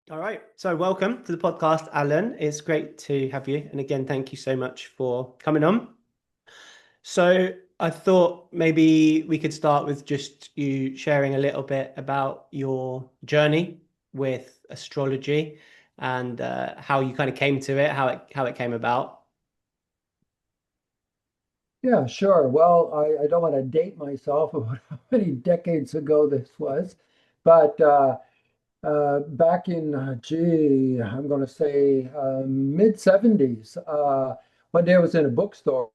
All right. So, welcome to the podcast, Alan. It's great to have you. And again, thank you so much for coming on. So, I thought maybe we could start with just you sharing a little bit about your journey with astrology and how you kind of came to it, how it came about. Yeah, sure. Well, I don't want to date myself about how many decades ago this was, but back in, I'm going to say mid 70s, one day I was in a bookstore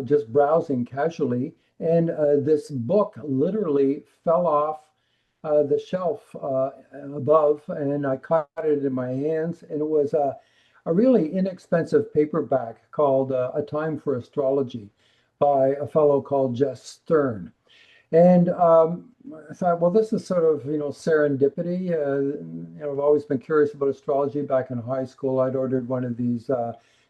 just browsing casually, and this book literally fell off the shelf above, and I caught it in my hands, and it was a really inexpensive paperback called A Time for Astrology by a fellow called Jess Stern. And I thought, well, this is sort of, serendipity. I've always been curious about astrology. Back in high school, I'd ordered one of these,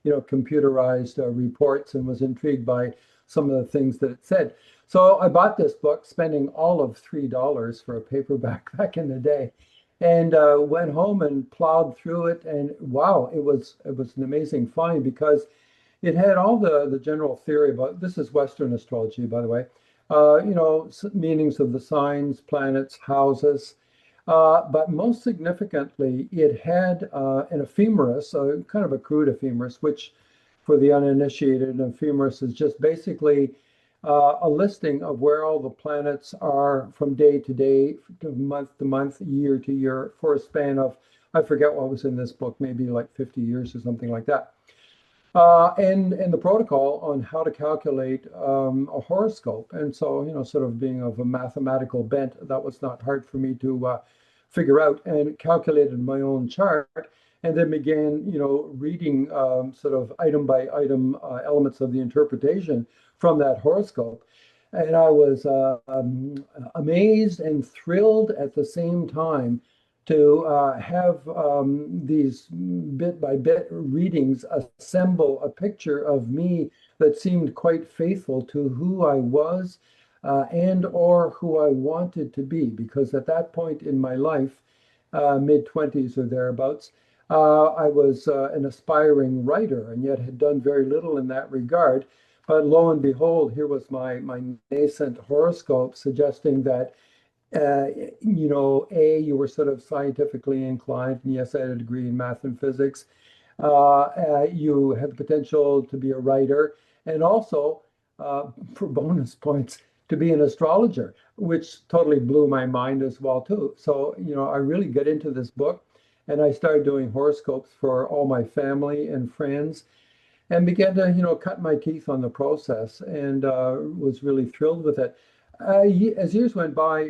computerized reports and was intrigued by some of the things that it said. So I bought this book, spending all of $3 for a paperback back in the day, and went home and plowed through it. And wow, it was an amazing find because it had all the general theory about this is Western astrology, by the way. Meanings of the signs, planets, houses. But most significantly, it had an ephemeris, kind of a crude ephemeris, which for the uninitiated, an ephemeris is just basically a listing of where all the planets are from day to day, to month, year to year, for a span of, I forget what was in this book, maybe like 50 years or something like that. And the protocol on how to calculate a horoscope. And so, sort of being of a mathematical bent, that was not hard for me to figure out, and calculated my own chart, and then began, reading sort of item by item elements of the interpretation from that horoscope. And I was amazed and thrilled at the same time to have these bit by bit readings assemble a picture of me that seemed quite faithful to who I was and or who I wanted to be. Because at that point in my life, mid 20s or thereabouts, I was an aspiring writer and yet had done very little in that regard. But lo and behold, here was my nascent horoscope suggesting that uh, you were sort of scientifically inclined, and yes, I had a degree in math and physics. You had the potential to be a writer, and also, for bonus points, to be an astrologer, which totally blew my mind as well too. So, I really got into this book, and I started doing horoscopes for all my family and friends, and began to, cut my teeth on the process, and was really thrilled with it. As years went by,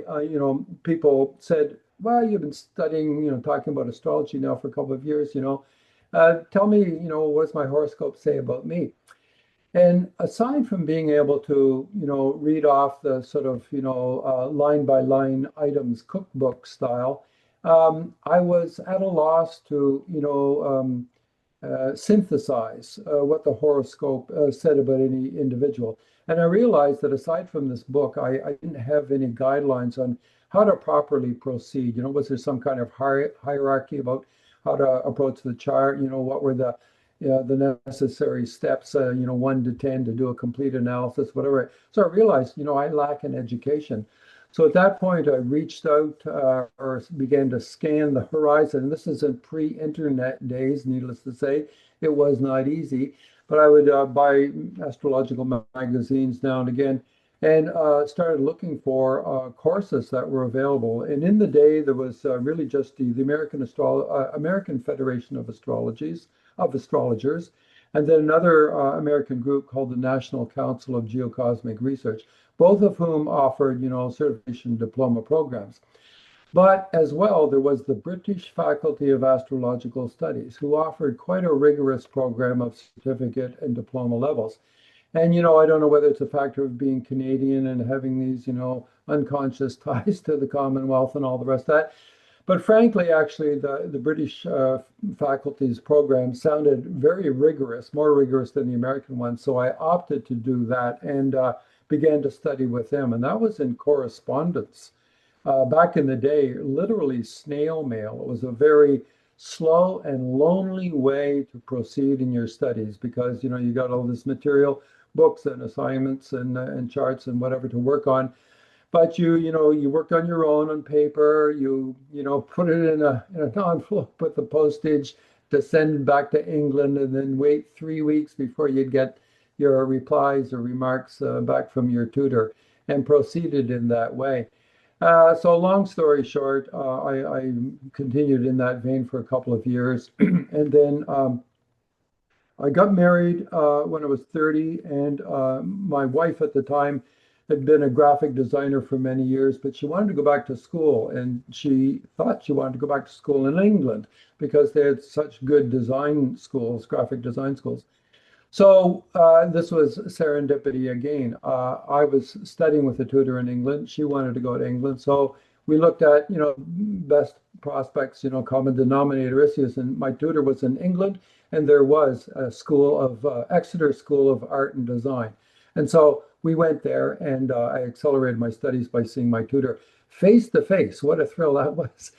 people said, "Well, you've been studying, talking about astrology now for a couple of years. Tell me, what does my horoscope say about me?" And aside from being able to, read off the sort of, line by line items, cookbook style, I was at a loss to, synthesize what the horoscope said about any individual. And I realized that aside from this book, I didn't have any guidelines on how to properly proceed. Was there some kind of hierarchy about how to approach the chart? What were the necessary steps, 1 to 10 to do a complete analysis, whatever. So I realized, I lack an education. So at that point, I reached out or began to scan the horizon. This is in pre-internet days, needless to say. It was not easy, but I would buy astrological magazines now and again, and started looking for courses that were available. And in the day, there was really just the American Federation of Astrologers, and then another American group called the National Council of Geocosmic Research, both of whom offered, certification diploma programs. But as well, there was the British Faculty of Astrological Studies, who offered quite a rigorous program of certificate and diploma levels. And, I don't know whether it's a factor of being Canadian and having these, unconscious ties to the Commonwealth and all the rest of that. But frankly, actually, the British faculty's program sounded very rigorous, more rigorous than the American one. So I opted to do that and began to study with them. And that was in correspondence. Back in the day, literally snail mail. It was a very slow and lonely way to proceed in your studies because you got all this material, books and assignments and charts and whatever to work on. But you worked on your own on paper. You put it in an envelope with the postage to send back to England, and then wait 3 weeks before you'd get your replies or remarks back from your tutor, and proceeded in that way. So long story short, I continued in that vein for a couple of years, and then I got married when I was 30, and my wife at the time had been a graphic designer for many years, but she wanted to go back to school, and she thought she wanted to go back to school in England because they had such good design schools, graphic design schools. So this was serendipity again. I was studying with a tutor in England. She wanted to go to England. So we looked at, best prospects, common denominator issues. And my tutor was in England, and there was a school of Exeter School of Art and Design. And so we went there, and I accelerated my studies by seeing my tutor face to face. What a thrill that was,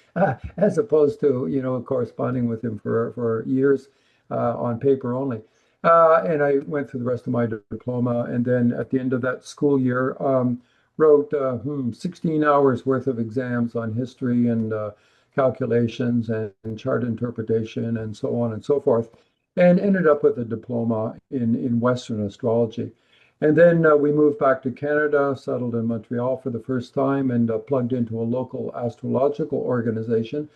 as opposed to, corresponding with him for years on paper only. And I went through the rest of my diploma, and then at the end of that school year, wrote 16 hours worth of exams on history and calculations and chart interpretation and so on and so forth, and ended up with a diploma in Western astrology. And then we moved back to Canada, settled in Montreal for the first time, and plugged into a local astrological organization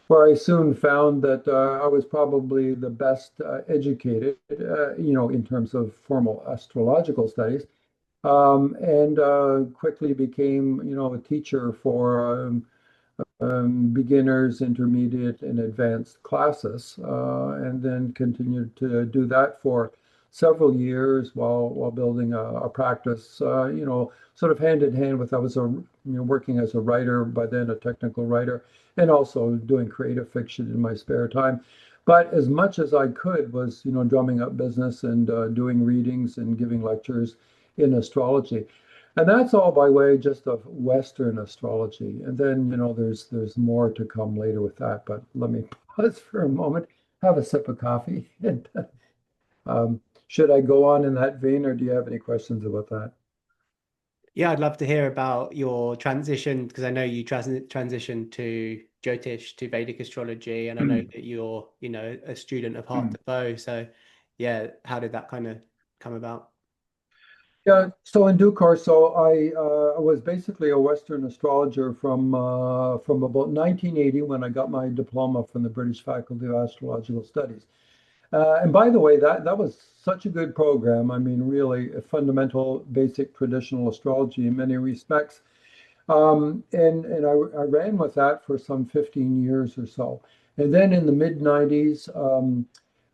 where I soon found that I was probably the best educated, in terms of formal astrological studies, and quickly became, a teacher for beginners, intermediate, and advanced classes, and then continued to do that for several years while building a practice, sort of hand in hand with I was working as a writer, by then a technical writer, and also doing creative fiction in my spare time. But as much as I could was, drumming up business and doing readings and giving lectures in astrology. And that's all by way just of Western astrology. And then, there's more to come later with that. But let me pause for a moment, have a sip of coffee. And should I go on in that vein, or do you have any questions about that? Yeah, I'd love to hear about your transition because I know you transitioned to Jyotish to Vedic astrology, and I know that you're, a student of Hart de Fouw. So, yeah, how did that kind of come about? Yeah, so in due course, so I was basically a Western astrologer from about 1980 when I got my diploma from the British Faculty of Astrological Studies. And by the way, that was such a good program. I mean, really a fundamental, basic traditional astrology in many respects. And I ran with that for some 15 years or so. And then in the mid 90s,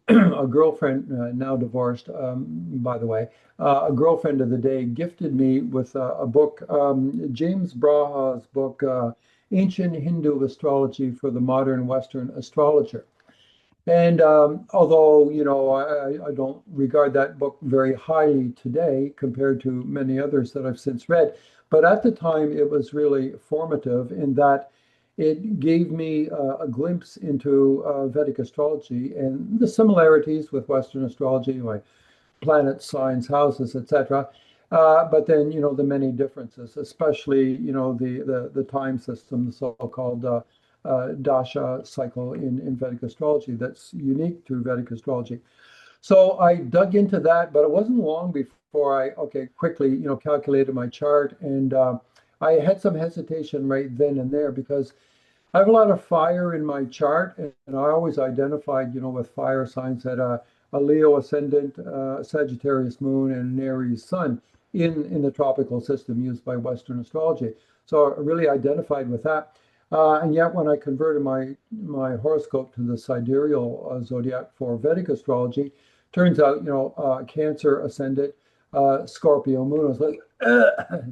a girlfriend, now divorced, by the way, a girlfriend of the day gifted me with a book, James Braha's book, Ancient Hindu Astrology for the Modern Western Astrologer. And although, I don't regard that book very highly today compared to many others that I've since read, but at the time it was really formative in that it gave me a glimpse into Vedic astrology and the similarities with Western astrology, like planets, signs, houses, etc. But then, the many differences, especially, the time system, the so-called dasha cycle in Vedic astrology that's unique to Vedic astrology. So I dug into that, but it wasn't long before I, okay, quickly, calculated my chart. And I had some hesitation right then and there because I have a lot of fire in my chart. And I always identified, with fire signs that a Leo ascendant, Sagittarius moon, and an Aries sun in the tropical system used by Western astrology. So I really identified with that. And yet, when I converted my horoscope to the sidereal zodiac for Vedic astrology, turns out, Cancer ascendant, Scorpio moon. I was like,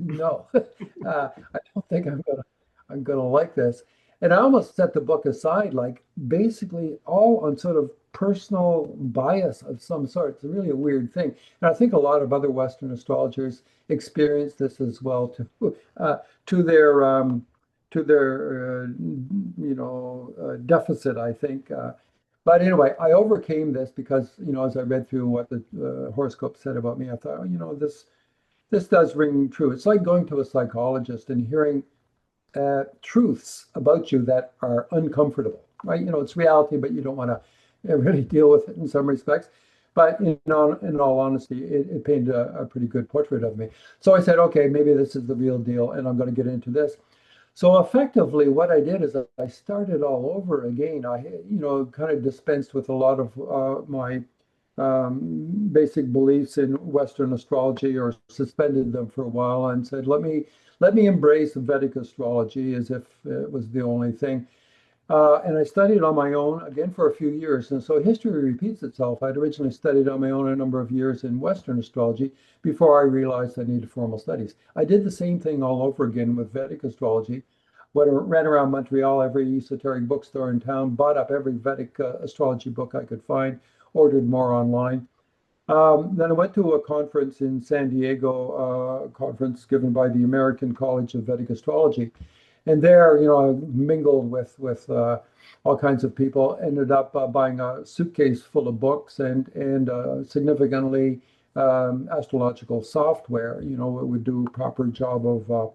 no, I don't think I'm gonna like this. And I almost set the book aside, like basically all on sort of personal bias of some sort. It's really a weird thing, and I think a lot of other Western astrologers experience this as well, to their deficit, I think. But anyway, I overcame this because, as I read through what the horoscope said about me, I thought, oh, this does ring true. It's like going to a psychologist and hearing truths about you that are uncomfortable, right? It's reality, but you don't want to really deal with it in some respects. But in all honesty, it painted a pretty good portrait of me. So I said, okay, maybe this is the real deal, and I'm going to get into this. So effectively, what I did is I started all over again. I, kind of dispensed with a lot of my basic beliefs in Western astrology, or suspended them for a while, and said, let me embrace Vedic astrology as if it was the only thing. And I studied on my own again for a few years. And so history repeats itself. I'd originally studied on my own a number of years in Western astrology before I realized I needed formal studies. I did the same thing all over again with Vedic astrology. Ran around Montreal, every esoteric bookstore in town, bought up every Vedic astrology book I could find, ordered more online. Then I went to a conference in San Diego, conference given by the American College of Vedic Astrology. And there, I mingled with all kinds of people. Ended up buying a suitcase full of books and significantly astrological software. It would do a proper job of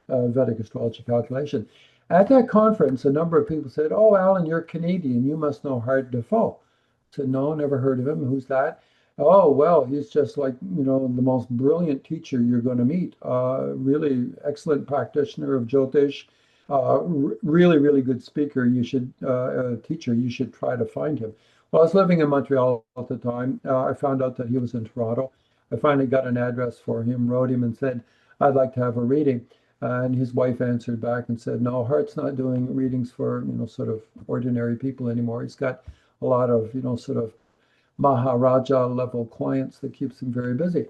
Vedic astrology calculation. At that conference, a number of people said, "Oh, Alan, you're Canadian. You must know Hart de Fouw." I said, "No, never heard of him. Who's that?" "Oh, well, he's just like, the most brilliant teacher you're going to meet. Really excellent practitioner of Jyotish. Really, really good speaker. Teacher. You should try to find him." Well, I was living in Montreal at the time. I found out that he was in Toronto. I finally got an address for him, wrote him, and said, "I'd like to have a reading." And his wife answered back and said, "No, Hart's not doing readings for, sort of ordinary people anymore. He's got a lot of, sort of Maharaja level clients that keeps him very busy."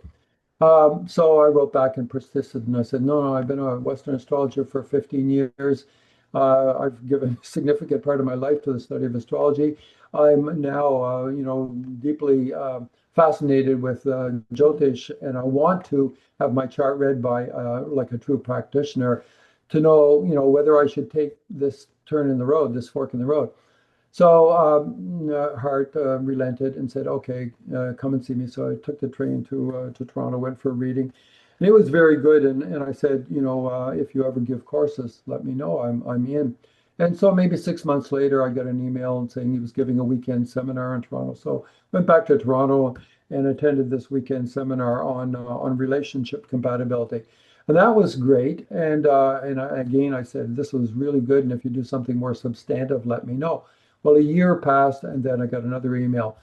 So I wrote back and persisted, and I said, "No, no, I've been a Western astrologer for 15 years. I've given a significant part of my life to the study of astrology. I'm now, deeply fascinated with Jyotish, and I want to have my chart read by like a true practitioner to know, whether I should take this turn in the road, this fork in the road." So Hart relented and said, "Okay, come and see me." So I took the train to Toronto, went for a reading, and it was very good. And I said, if you ever give courses, let me know. I'm in. And so maybe 6 months later, I got an email saying he was giving a weekend seminar in Toronto. So went back to Toronto and attended this weekend seminar on relationship compatibility. And that was great. Again, I said, this was really good. And if you do something more substantive, let me know. Well, a year passed, and then I got another email.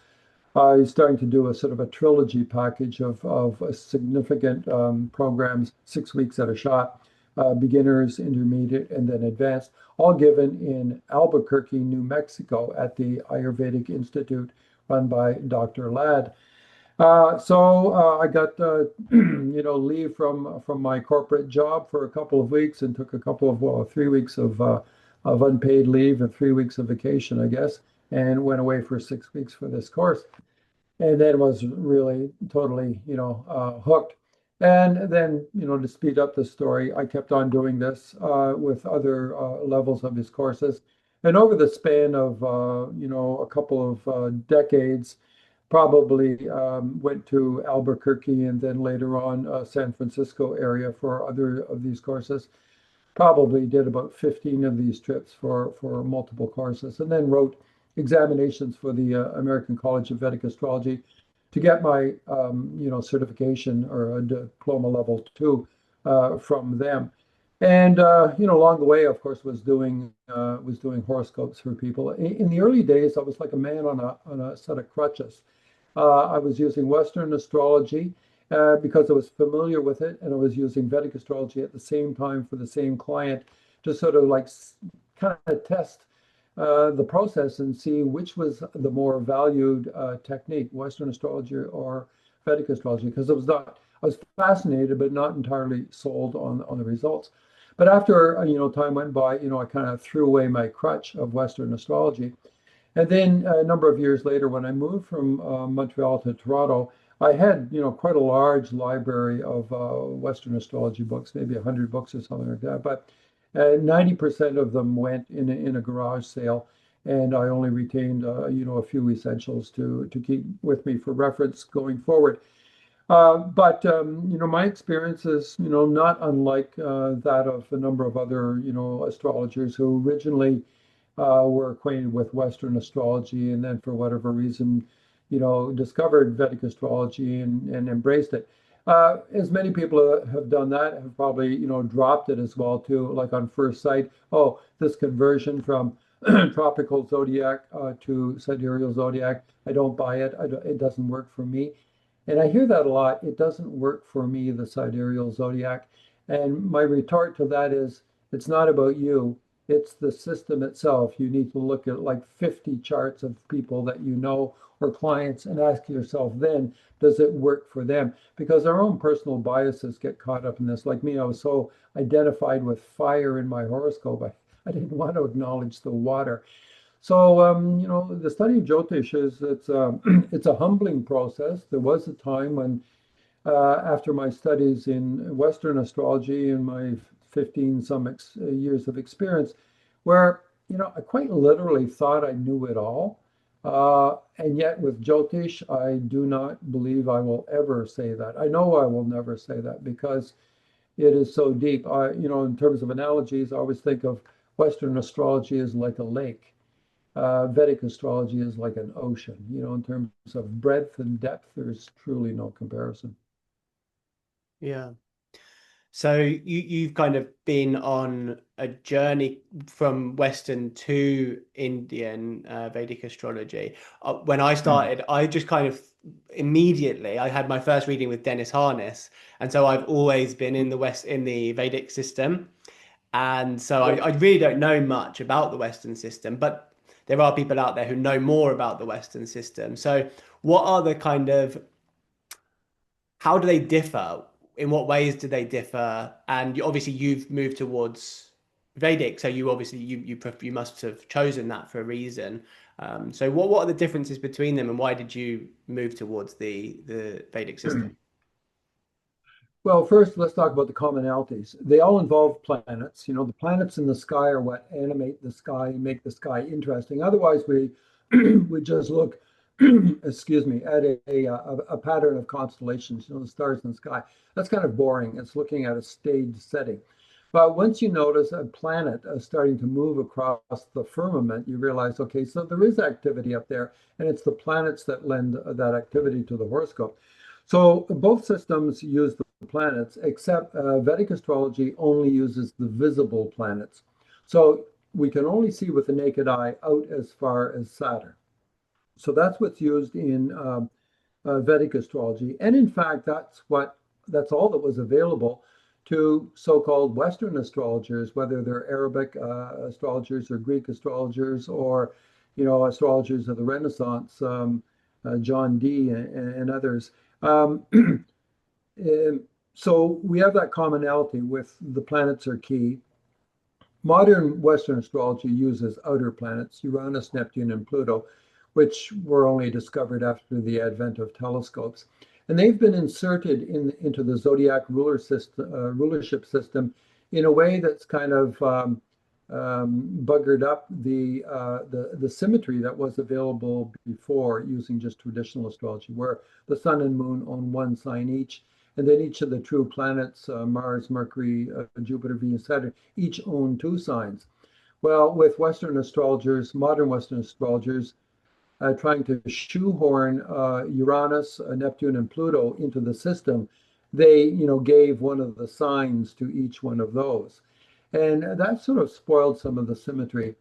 He's starting to do a sort of a trilogy package of significant programs, 6 weeks at a shot, beginners, intermediate, and then advanced, all given in Albuquerque, New Mexico, at the Ayurvedic Institute run by Dr. Ladd. So I got leave from my corporate job for a couple of weeks, and took a couple of 3 weeks of unpaid leave and 3 weeks of vacation, I guess, and went away for 6 weeks for this course, and then was really totally hooked. And then, to speed up the story, I kept on doing this with other levels of his courses, and over the span of a couple of decades, probably went to Albuquerque and then later on San Francisco area for other of these courses. Probably did about 15 of these trips for multiple courses, and then wrote examinations for the American College of Vedic Astrology to get my certification, or a diploma level 2 from them. And along the way, of course, was doing horoscopes for people. In the early days, I was like a man on a set of crutches. I was using Western astrology because I was familiar with it, and I was using Vedic astrology at the same time for the same client to sort of like kind of test the process and see which was the more valued technique, Western astrology or Vedic astrology, because I was fascinated but not entirely sold on the results. But after time went by, I kind of threw away my crutch of Western astrology. And then a number of years later, when I moved from Montreal to Toronto, I had, quite a large library of Western astrology books, maybe 100 books or something like that. But 90% of them went in a garage sale, and I only retained a few essentials to keep with me for reference going forward. But my experience is not unlike that of a number of other astrologers who originally were acquainted with Western astrology, and then for whatever reason, discovered Vedic astrology and embraced it. As many people have done that, have probably, dropped it as well too, like on first sight. Oh, this conversion from tropical zodiac to sidereal zodiac, I don't buy it. It doesn't work for me. And I hear that a lot. It doesn't work for me, the sidereal zodiac. And my retort to that is, it's not about you. It's the system itself. You need to look at like 50 charts of people that you know or clients and ask yourself then, does it work for them? Because our own personal biases get caught up in this. Like me, I was so identified with fire in my horoscope. I didn't want to acknowledge the water. So, the study of Jyotish it's a humbling process. There was a time when, after my studies in Western astrology and my 15 some years of experience, where, I quite literally thought I knew it all. And yet with Jyotish, I do not believe I will ever say that. I know I will never say that because it is so deep. In terms of analogies, I always think of Western astrology as like a lake. Vedic astrology is like an ocean. In terms of breadth and depth, there's truly no comparison. Yeah. So you've kind of been on a journey from Western to Indian Vedic astrology. When I started, I just kind of immediately I had my first reading with Dennis Harness, and so I've always been in the Vedic system, and so I really don't know much about the Western system, but there are people out there who know more about the Western system. So what are the kind of how do they differ? In what ways do they differ? And obviously you've moved towards Vedic, so you obviously you must have chosen that for a reason. So what are the differences between them, and why did you move towards the Vedic system? Well, first, let's talk about the commonalities. They all involve planets. The planets in the sky are what animate the sky and make the sky interesting. Otherwise, we we just look, excuse me, at a pattern of constellations, the stars in the sky. That's kind of boring. It's looking at a stage setting. But once you notice a planet starting to move across the firmament, you realize, okay, so there is activity up there, and it's the planets that lend that activity to the horoscope. So both systems use the planets, except Vedic astrology only uses the visible planets. So we can only see with the naked eye out as far as Saturn. So that's what's used in Vedic astrology, and in fact, that's all that was available to so-called Western astrologers, whether they're Arabic astrologers or Greek astrologers or astrologers of the Renaissance, John Dee and others. Um, so we have that commonality with the planets are key. Modern Western astrology uses outer planets, Uranus, Neptune, and Pluto, which were only discovered after the advent of telescopes. And they've been inserted into the zodiac rulership system in a way that's kind of buggered up the symmetry that was available before using just traditional astrology, where the sun and moon own one sign each, and then each of the true planets, Mars, Mercury, Jupiter, Venus, Saturn, each own two signs. Well, with Western astrologers, modern Western astrologers, trying to shoehorn Uranus, Neptune, and Pluto into the system, they, gave one of the signs to each one of those. And that sort of spoiled some of the symmetry.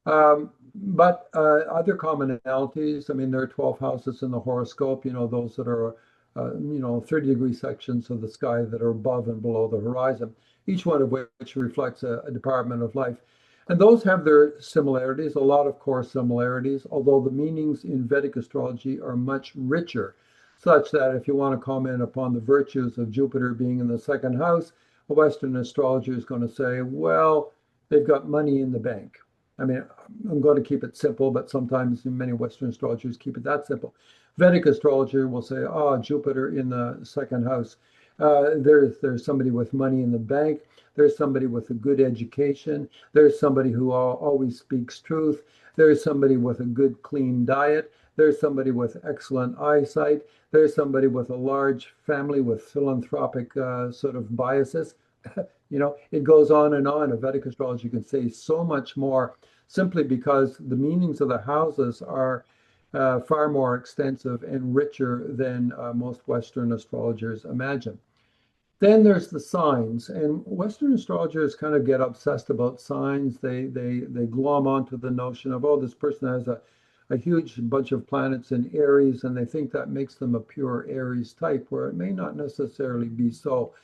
But other commonalities, I mean, there are 12 houses in the horoscope, those that are, 30-degree sections of the sky that are above and below the horizon, each one of which reflects a department of life. And those have their similarities, a lot of core similarities, although the meanings in Vedic astrology are much richer, such that if you want to comment upon the virtues of Jupiter being in the second house, a Western astrologer is going to say, well, they've got money in the bank. I mean, I'm going to keep it simple, but sometimes many Western astrologers keep it that simple. Vedic astrologer will say, oh, Jupiter in the second house. There's somebody with money in the bank. There's somebody with a good education. There's somebody who always speaks truth. There's somebody with a good, clean diet. There's somebody with excellent eyesight. There's somebody with a large family with philanthropic sort of biases. It goes on and on. A Vedic astrology can say so much more simply because the meanings of the houses are far more extensive and richer than most Western astrologers imagine. Then there's the signs, and Western astrologers kind of get obsessed about signs. They glom onto the notion of, oh, this person has a huge bunch of planets in Aries, and they think that makes them a pure Aries type, where it may not necessarily be so.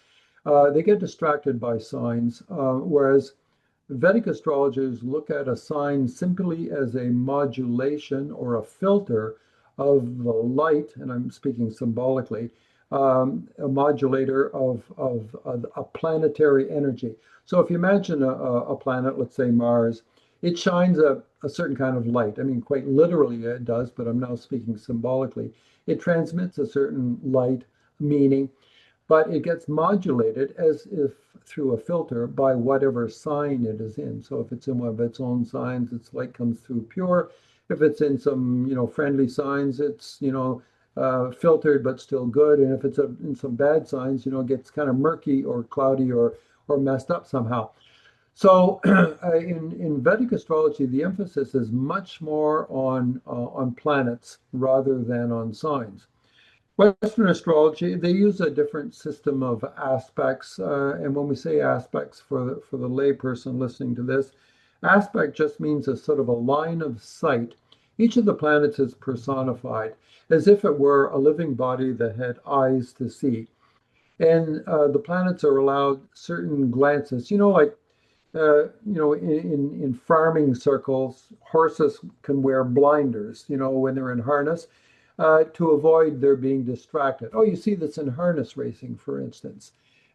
They get distracted by signs, whereas Vedic astrologers look at a sign simply as a modulation or a filter of the light, and I'm speaking symbolically, a modulator of a planetary energy. So if you imagine a planet, let's say Mars, it shines a certain kind of light. I mean, quite literally it does, but I'm now speaking symbolically. It transmits a certain light, meaning, but it gets modulated as if through a filter by whatever sign it is in. So if it's in one of its own signs, its light comes through pure. If it's in some, friendly signs, it's, filtered but still good. And if it's in some bad signs, it gets kind of murky or cloudy or messed up somehow. So in Vedic astrology, the emphasis is much more on planets rather than on signs. Western astrology, they use a different system of aspects. And when we say aspects for the layperson listening to this, aspect just means a sort of a line of sight. Each of the planets is personified as if it were a living body that had eyes to see. And the planets are allowed certain glances. Like in farming circles, horses can wear blinders, when they're in harness, to avoid their being distracted. Oh, you see this in harness racing, for instance.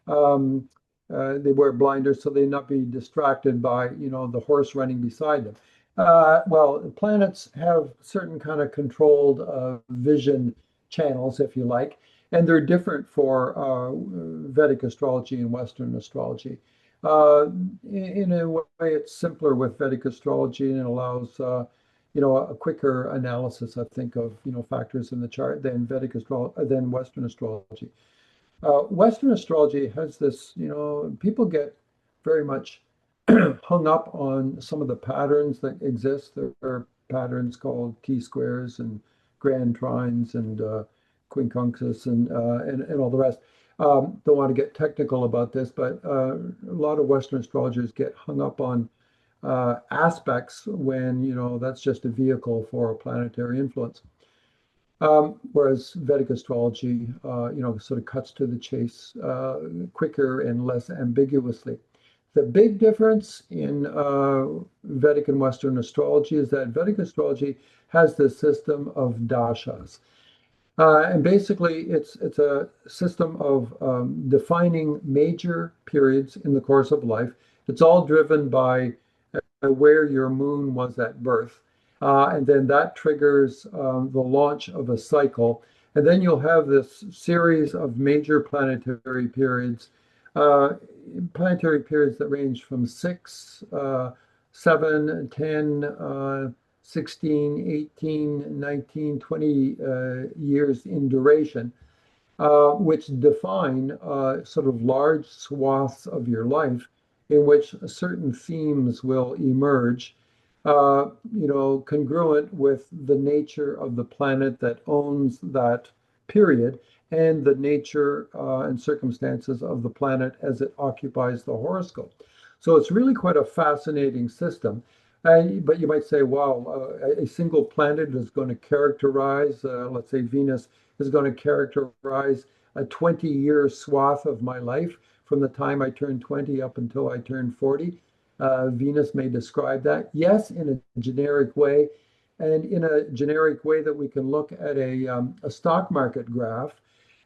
They wear blinders so they not be distracted by, the horse running beside them. Well, planets have certain kind of controlled vision channels, if you like, and they're different for Vedic astrology and Western astrology. Uh, in a way, it's simpler with Vedic astrology and it allows, a quicker analysis, I think, of factors in the chart than Western astrology. Western astrology has this, people get very much hung up on some of the patterns that exist. There are patterns called T-squares and grand trines and quincunxes and all the rest. Don't want to get technical about this, but a lot of Western astrologers get hung up on aspects when, that's just a vehicle for a planetary influence. Whereas Vedic astrology, sort of cuts to the chase quicker and less ambiguously. The big difference in Vedic and Western astrology is that Vedic astrology has this system of dashas. And basically, it's a system of defining major periods in the course of life. It's all driven by where your moon was at birth. And then that triggers the launch of a cycle. And then you'll have this series of major uh, planetary periods that range from 6, 7, 10, 16, 18, 19, 20 years in duration, which define sort of large swaths of your life in which certain themes will emerge, congruent with the nature of the planet that owns that period and the nature and circumstances of the planet as it occupies the horoscope. So it's really quite a fascinating system. But you might say, wow, a single planet is going to characterize, let's say Venus is going to characterize a 20-year swath of my life from the time I turned 20 up until I turned 40. Venus may describe that. Yes, in a generic way, and in a generic way that we can look at a stock market graph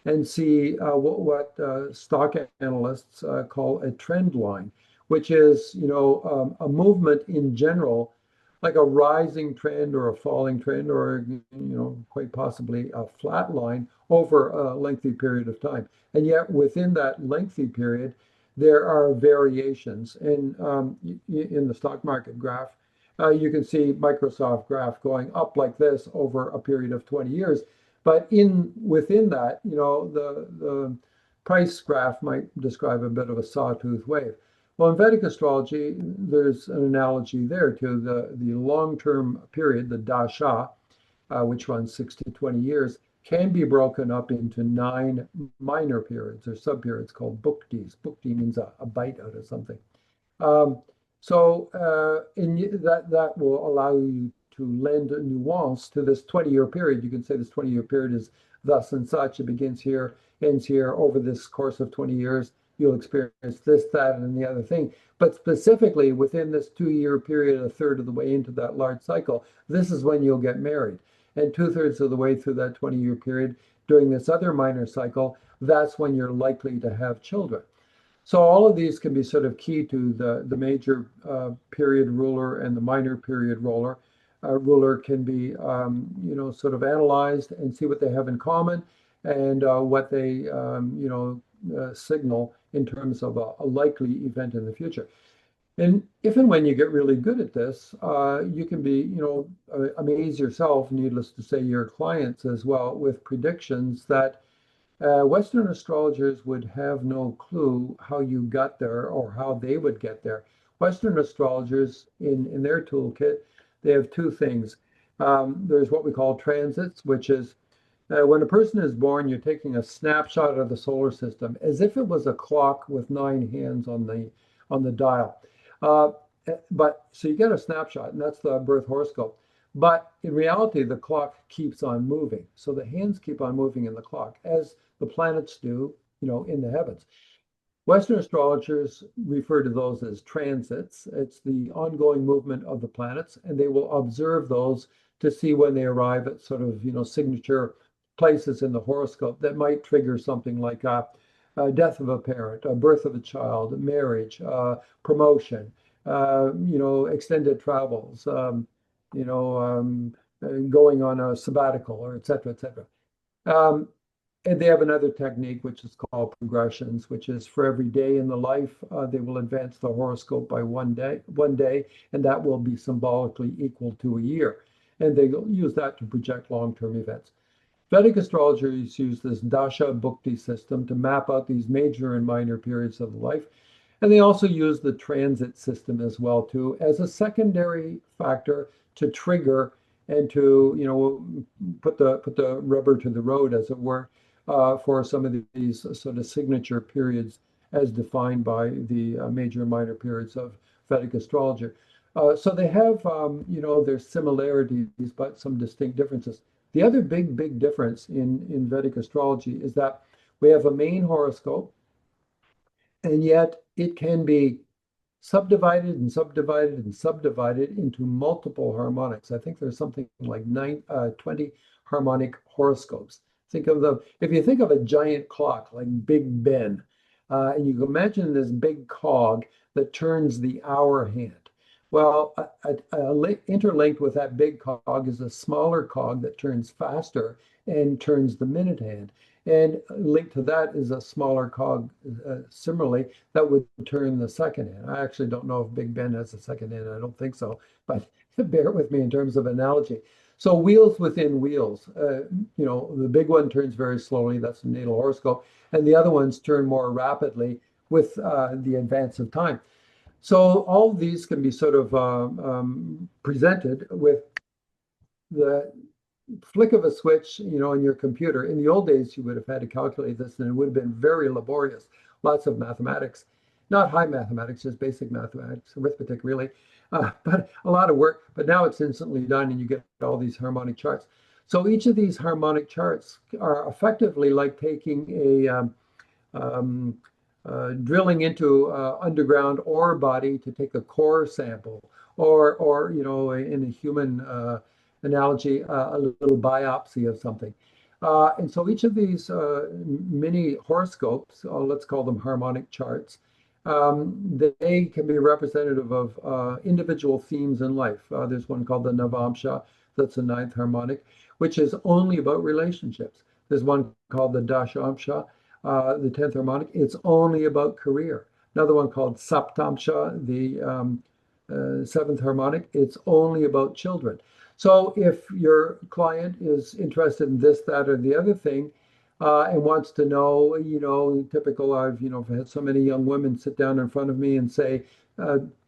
and see what stock analysts call a trend line, which is, a movement in general, like a rising trend or a falling trend, or, quite possibly a flat line over a lengthy period of time. And yet within that lengthy period, there are variations. And in the stock market graph, you can see Microsoft graph going up like this over a period of 20 years. But in within that, the price graph might describe a bit of a sawtooth wave. Well, in Vedic astrology, there's an analogy there to the long-term period, the dasha, which runs 6 to 20 years, can be broken up into 9 minor periods or sub-periods called bhuktis. Bhukti means a bite out of something. Um, that will allow you to lend a nuance to this 20-year period. You can say this 20-year period is thus and such. It begins here, ends here. Over this course of 20 years, you'll experience this, that, and the other thing. But specifically within this 2-year period, a third of the way into that large cycle, this is when you'll get married. And 2/3 of the way through that 20-year period, during this other minor cycle, that's when you're likely to have children. So all of these can be sort of key to the major period ruler and the minor period ruler. Ruler can be, sort of analyzed and see what they have in common and what they, signal in terms of a likely event in the future. And if and when you get really good at this, you can be, amaze yourself, needless to say, your clients as well, with predictions that Western astrologers would have no clue how you got there or how they would get there. Western astrologers, in their toolkit, they have two things. There's what we call transits, which is when a person is born, you're taking a snapshot of the solar system as if it was a clock with 9 hands on the dial. Uh, but so you get a snapshot, and that's the birth horoscope. But in reality, the clock keeps on moving. So the hands keep on moving in the clock, as the planets do, in the heavens. Western astrologers refer to those as transits. It's the ongoing movement of the planets, and they will observe those to see when they arrive at sort of, signature places in the horoscope that might trigger something like a death of a parent, a birth of a child, marriage, promotion, extended travels, going on a sabbatical, or et cetera, et cetera. And they have another technique, which is called progressions, which is for every day in the life, they will advance the horoscope by one day, and that will be symbolically equal to a year. And they use that to project long-term events. Vedic astrologers use this dasha bhukti system to map out these major and minor periods of life. And they also use the transit system as well, too, as a secondary factor to trigger and to, put the rubber to the road, as it were, for some of these sort of signature periods as defined by the major and minor periods of Vedic astrology. So they have, their similarities, but some distinct differences. The other big difference in Vedic astrology is that we have a main horoscope, and yet it can be subdivided and subdivided and subdivided into multiple harmonics. I think there's something like 20 harmonic horoscopes. If you think of a giant clock like Big Ben, and you can imagine this big cog that turns the hour hand. Well, interlinked with that big cog is a smaller cog that turns faster and turns the minute hand. And linked to that is a smaller cog, similarly, that would turn the second hand. I actually don't know if Big Ben has a second hand. I don't think so, but bear with me in terms of analogy. So wheels within wheels, the big one turns very slowly. That's the natal horoscope. And the other ones turn more rapidly with the advance of time. So all of these can be sort of presented with the flick of a switch, in your computer. In the old days, you would have had to calculate this, and it would have been very laborious. Lots of mathematics, not high mathematics, just basic mathematics, arithmetic, really, but a lot of work. But now it's instantly done, and you get all these harmonic charts. So each of these harmonic charts are effectively like taking drilling into underground ore body to take a core sample, or in a human analogy, a little biopsy of something. And so each of these mini horoscopes, let's call them harmonic charts, they can be representative of individual themes in life. There's one called the Navamsha, that's the ninth harmonic, which is only about relationships. There's one called the Dashamsha, the 10th harmonic. It's only about career. another one called Saptamsha, the seventh harmonic. It's only about children. So if your client is interested in this, that, or the other thing, and wants to know, typical, I've had so many young women sit down in front of me and say,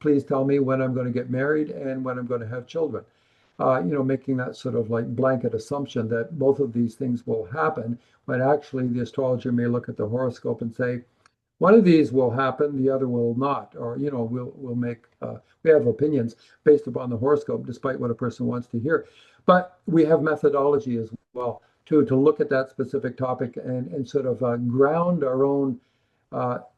please tell me when I'm going to get married and when I'm going to have children. Making that sort of like blanket assumption that both of these things will happen, when actually the astrologer may look at the horoscope and say, one of these will happen, the other will not, or we'll make we have opinions based upon the horoscope, despite what a person wants to hear. But we have methodology as well to look at that specific topic and sort of ground our own.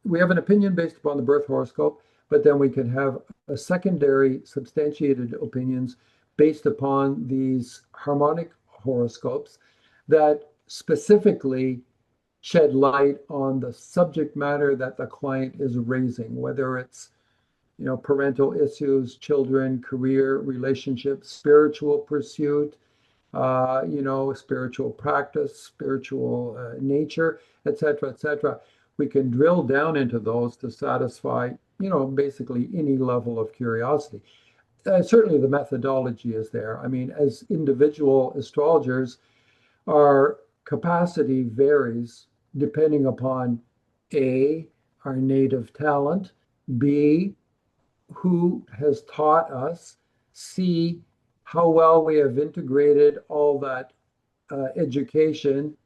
We have an opinion based upon the birth horoscope, but then we can have a secondary substantiated opinions based upon these harmonic horoscopes that specifically shed light on the subject matter that the client is raising, whether it's parental issues, children, career, relationships, spiritual pursuit, spiritual practice, spiritual nature, etc., etc. We can drill down into those to satisfy, basically any level of curiosity. Certainly, the methodology is there. I mean, as individual astrologers, our capacity varies depending upon A, our native talent, B, who has taught us, C, how well we have integrated all that education,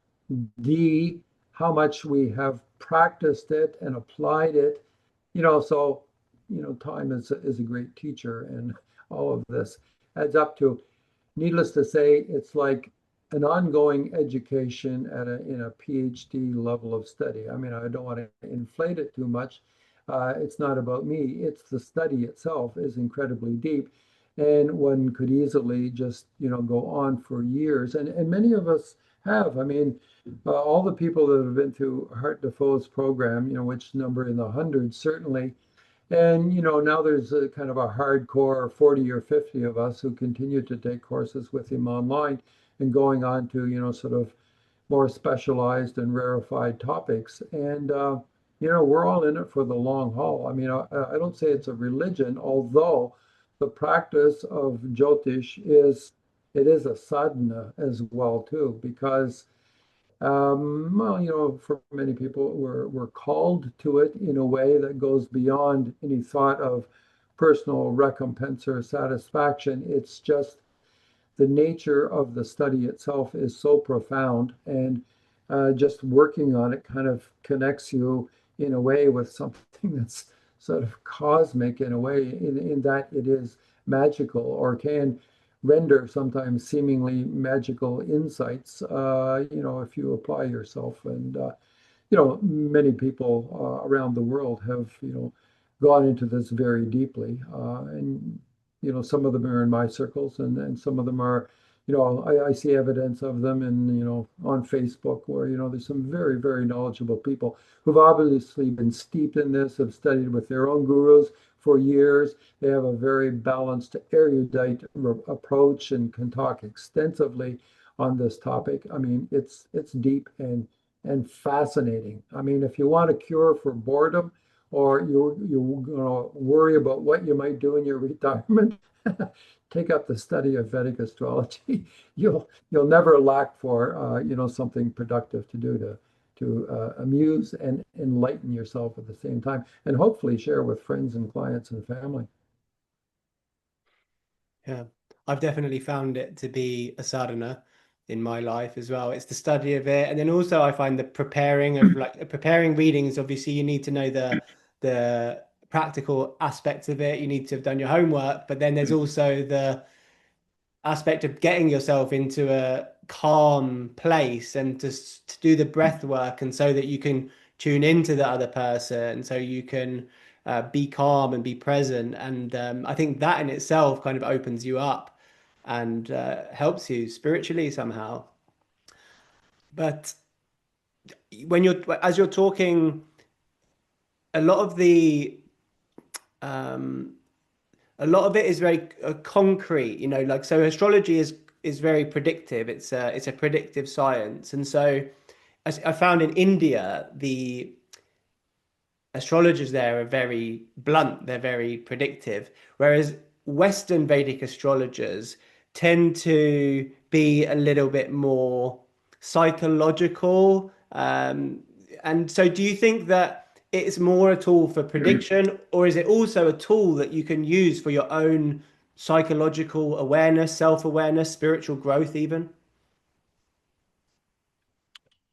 D, how much we have practiced it and applied it. So, time is a great teacher, and all of this adds up to, needless to say, it's like an ongoing education in a PhD level of study. I mean, I don't want to inflate it too much. It's not about me. It's the study itself is incredibly deep, and one could easily just go on for years. And many of us have. I mean, all the people that have been through Hart de Fouw's program, which number in the hundreds certainly. And now there's a kind of a hardcore 40 or 50 of us who continue to take courses with him online and going on to sort of more specialized and rarefied topics. And we're all in it for the long haul. I mean, I don't say it's a religion, although the practice of Jyotish is a sadhana as well too, because well, for many people, we're called to it in a way that goes beyond any thought of personal recompense or satisfaction. It's just the nature of the study itself is so profound, and just working on it kind of connects you in a way with something that's sort of cosmic in a way, in that it is magical, or can render sometimes seemingly magical insights, if you apply yourself. And, many people around the world have, gone into this very deeply. And, some of them are in my circles, and some of them are, I see evidence of them in, on Facebook, where, there's some very, very knowledgeable people who've obviously been steeped in this, have studied with their own gurus for years. They have a very balanced, erudite approach and can talk extensively on this topic. I mean, it's deep and fascinating. I mean, if you want a cure for boredom, or you're going to worry about what you might do in your retirement, take up the study of Vedic astrology. You'll never lack for something productive to do to amuse and enlighten yourself at the same time, and hopefully share with friends and clients and family. Yeah, I've definitely found it to be a sadhana in my life as well. It's the study of it, and then also I find the preparing of like preparing readings. Obviously, you need to know the practical aspects of it. You need to have done your homework, but then there's also the aspect of getting yourself into a calm place and to do the breath work, and so that you can tune into the other person, so you can be calm and be present. And I think that in itself kind of opens you up and helps you spiritually somehow. But when as you're talking, a lot of the um, a lot of it is very concrete, like, so astrology is very predictive. It's a predictive science. And so I found in India, astrologers there are very blunt, they're very predictive, whereas Western Vedic astrologers tend to be a little bit more psychological. And so, do you think that it's more a tool for prediction, or is it also a tool that you can use for your own psychological awareness, self-awareness, spiritual growth, even?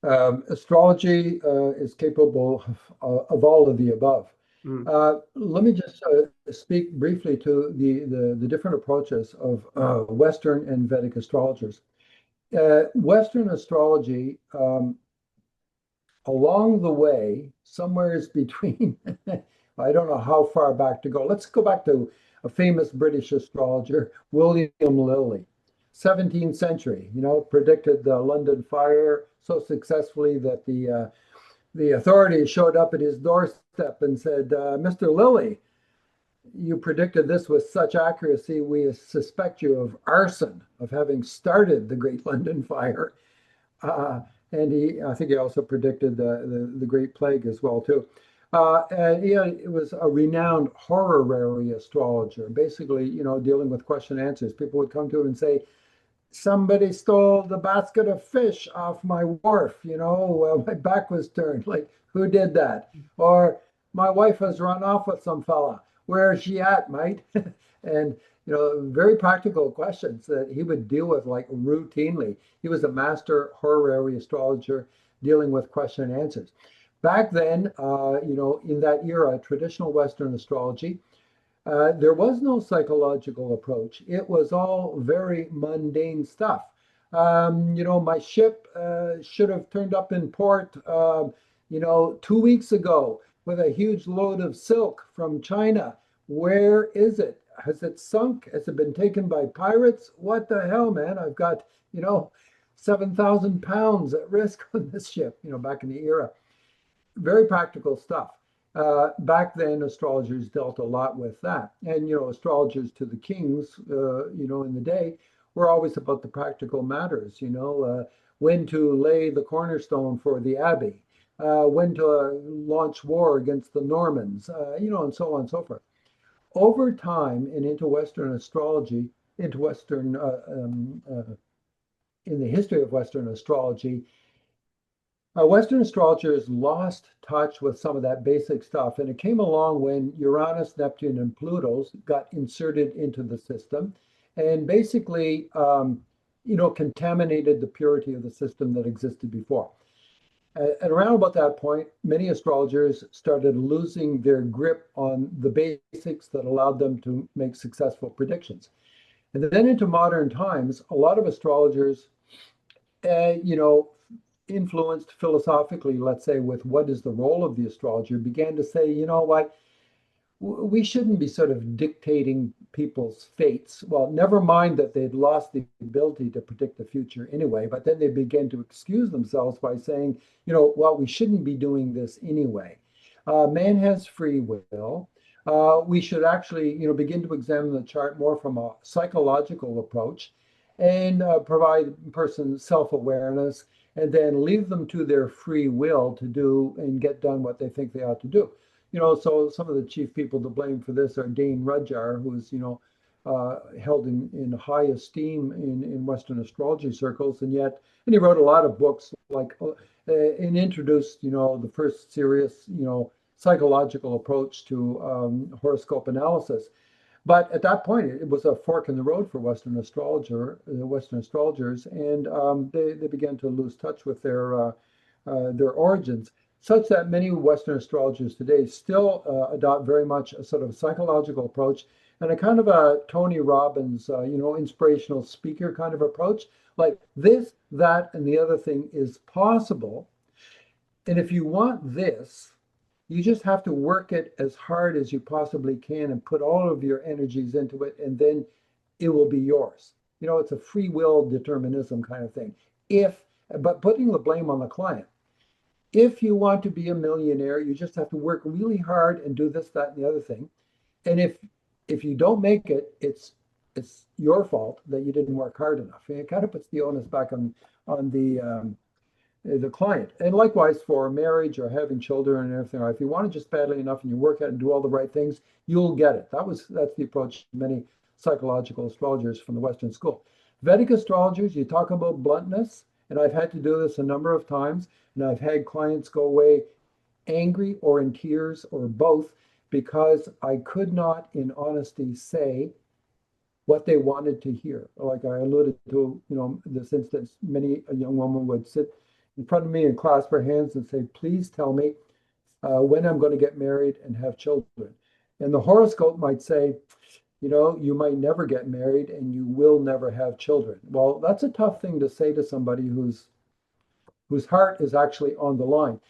Astrology is capable of all of the above. Mm, Let me just speak briefly to the different approaches of Western and Vedic astrologers. Western astrology, along the way, somewhere between, I don't know how far back to go. Let's go back to a famous British astrologer, William Lilly, 17th century, predicted the London fire so successfully that the authorities showed up at his doorstep and said, Mr. Lilly, you predicted this with such accuracy, we suspect you of arson, of having started the Great London Fire. Uh, and I think he also predicted the Great Plague as well too. And it was a renowned horary astrologer, basically, dealing with question and answers. People would come to him and say, somebody stole the basket of fish off my wharf, my back was turned. Like, who did that? Or my wife has run off with some fella. Where is she at, mate? And very practical questions that he would deal with like routinely. He was a master horary astrologer dealing with question and answers. Back then, in that era, traditional Western astrology, there was no psychological approach. It was all very mundane stuff. My ship should have turned up in port, 2 weeks ago with a huge load of silk from China. Where is it? Has it sunk? Has it been taken by pirates? What the hell, man? I've got, 7,000 pounds at risk on this ship, back in the era. Very practical stuff. Back then, astrologers dealt a lot with that. And, astrologers to the kings, in the day were always about the practical matters, when to lay the cornerstone for the abbey, when to launch war against the Normans, and so on and so forth. Over time and into Western astrology, into Western, in the history of Western astrology, Western astrologers lost touch with some of that basic stuff, and it came along when Uranus, Neptune, and Pluto got inserted into the system, and basically, contaminated the purity of the system that existed before. And around about that point, many astrologers started losing their grip on the basics that allowed them to make successful predictions. And then into modern times, a lot of astrologers, influenced philosophically, let's say, with what is the role of the astrologer, began to say, you know what, we shouldn't be sort of dictating people's fates. Well, never mind that they'd lost the ability to predict the future anyway, but then they began to excuse themselves by saying, well, we shouldn't be doing this anyway. Man has free will. We should actually, begin to examine the chart more from a psychological approach and provide person self-awareness and then leave them to their free will to do and get done what they think they ought to do. So some of the chief people to blame for this are Dane Rudhyar, who's, held in high esteem in Western astrology circles. And he wrote a lot of books and introduced, the first serious, psychological approach to horoscope analysis. But at that point, it was a fork in the road for Western astrologers, and they began to lose touch with their origins, such that many Western astrologers today still adopt very much a sort of psychological approach and a kind of a Tony Robbins, inspirational speaker kind of approach. Like this, that, and the other thing is possible. And if you want this, you just have to work it as hard as you possibly can and put all of your energies into it, and then it will be yours. It's a free will determinism kind of thing. But putting the blame on the client. If you want to be a millionaire, you just have to work really hard and do this, that, and the other thing. And if you don't make it, it's your fault that you didn't work hard enough. And it kind of puts the onus back on the the client. And likewise for marriage or having children and everything. If you want it just badly enough and you work at it and do all the right things, you'll get it. That's the approach of many psychological astrologers from the Western school. Vedic astrologers, you talk about bluntness, and I've had to do this a number of times, and I've had clients go away angry or in tears or both because I could not, in honesty, say what they wanted to hear. Like I alluded to, this instance, many a young woman would sit in front of me and clasp her hands and say, "Please tell me when I'm going to get married and have children." And the horoscope might say, you might never get married and you will never have children. Well, that's a tough thing to say to somebody whose heart is actually on the line.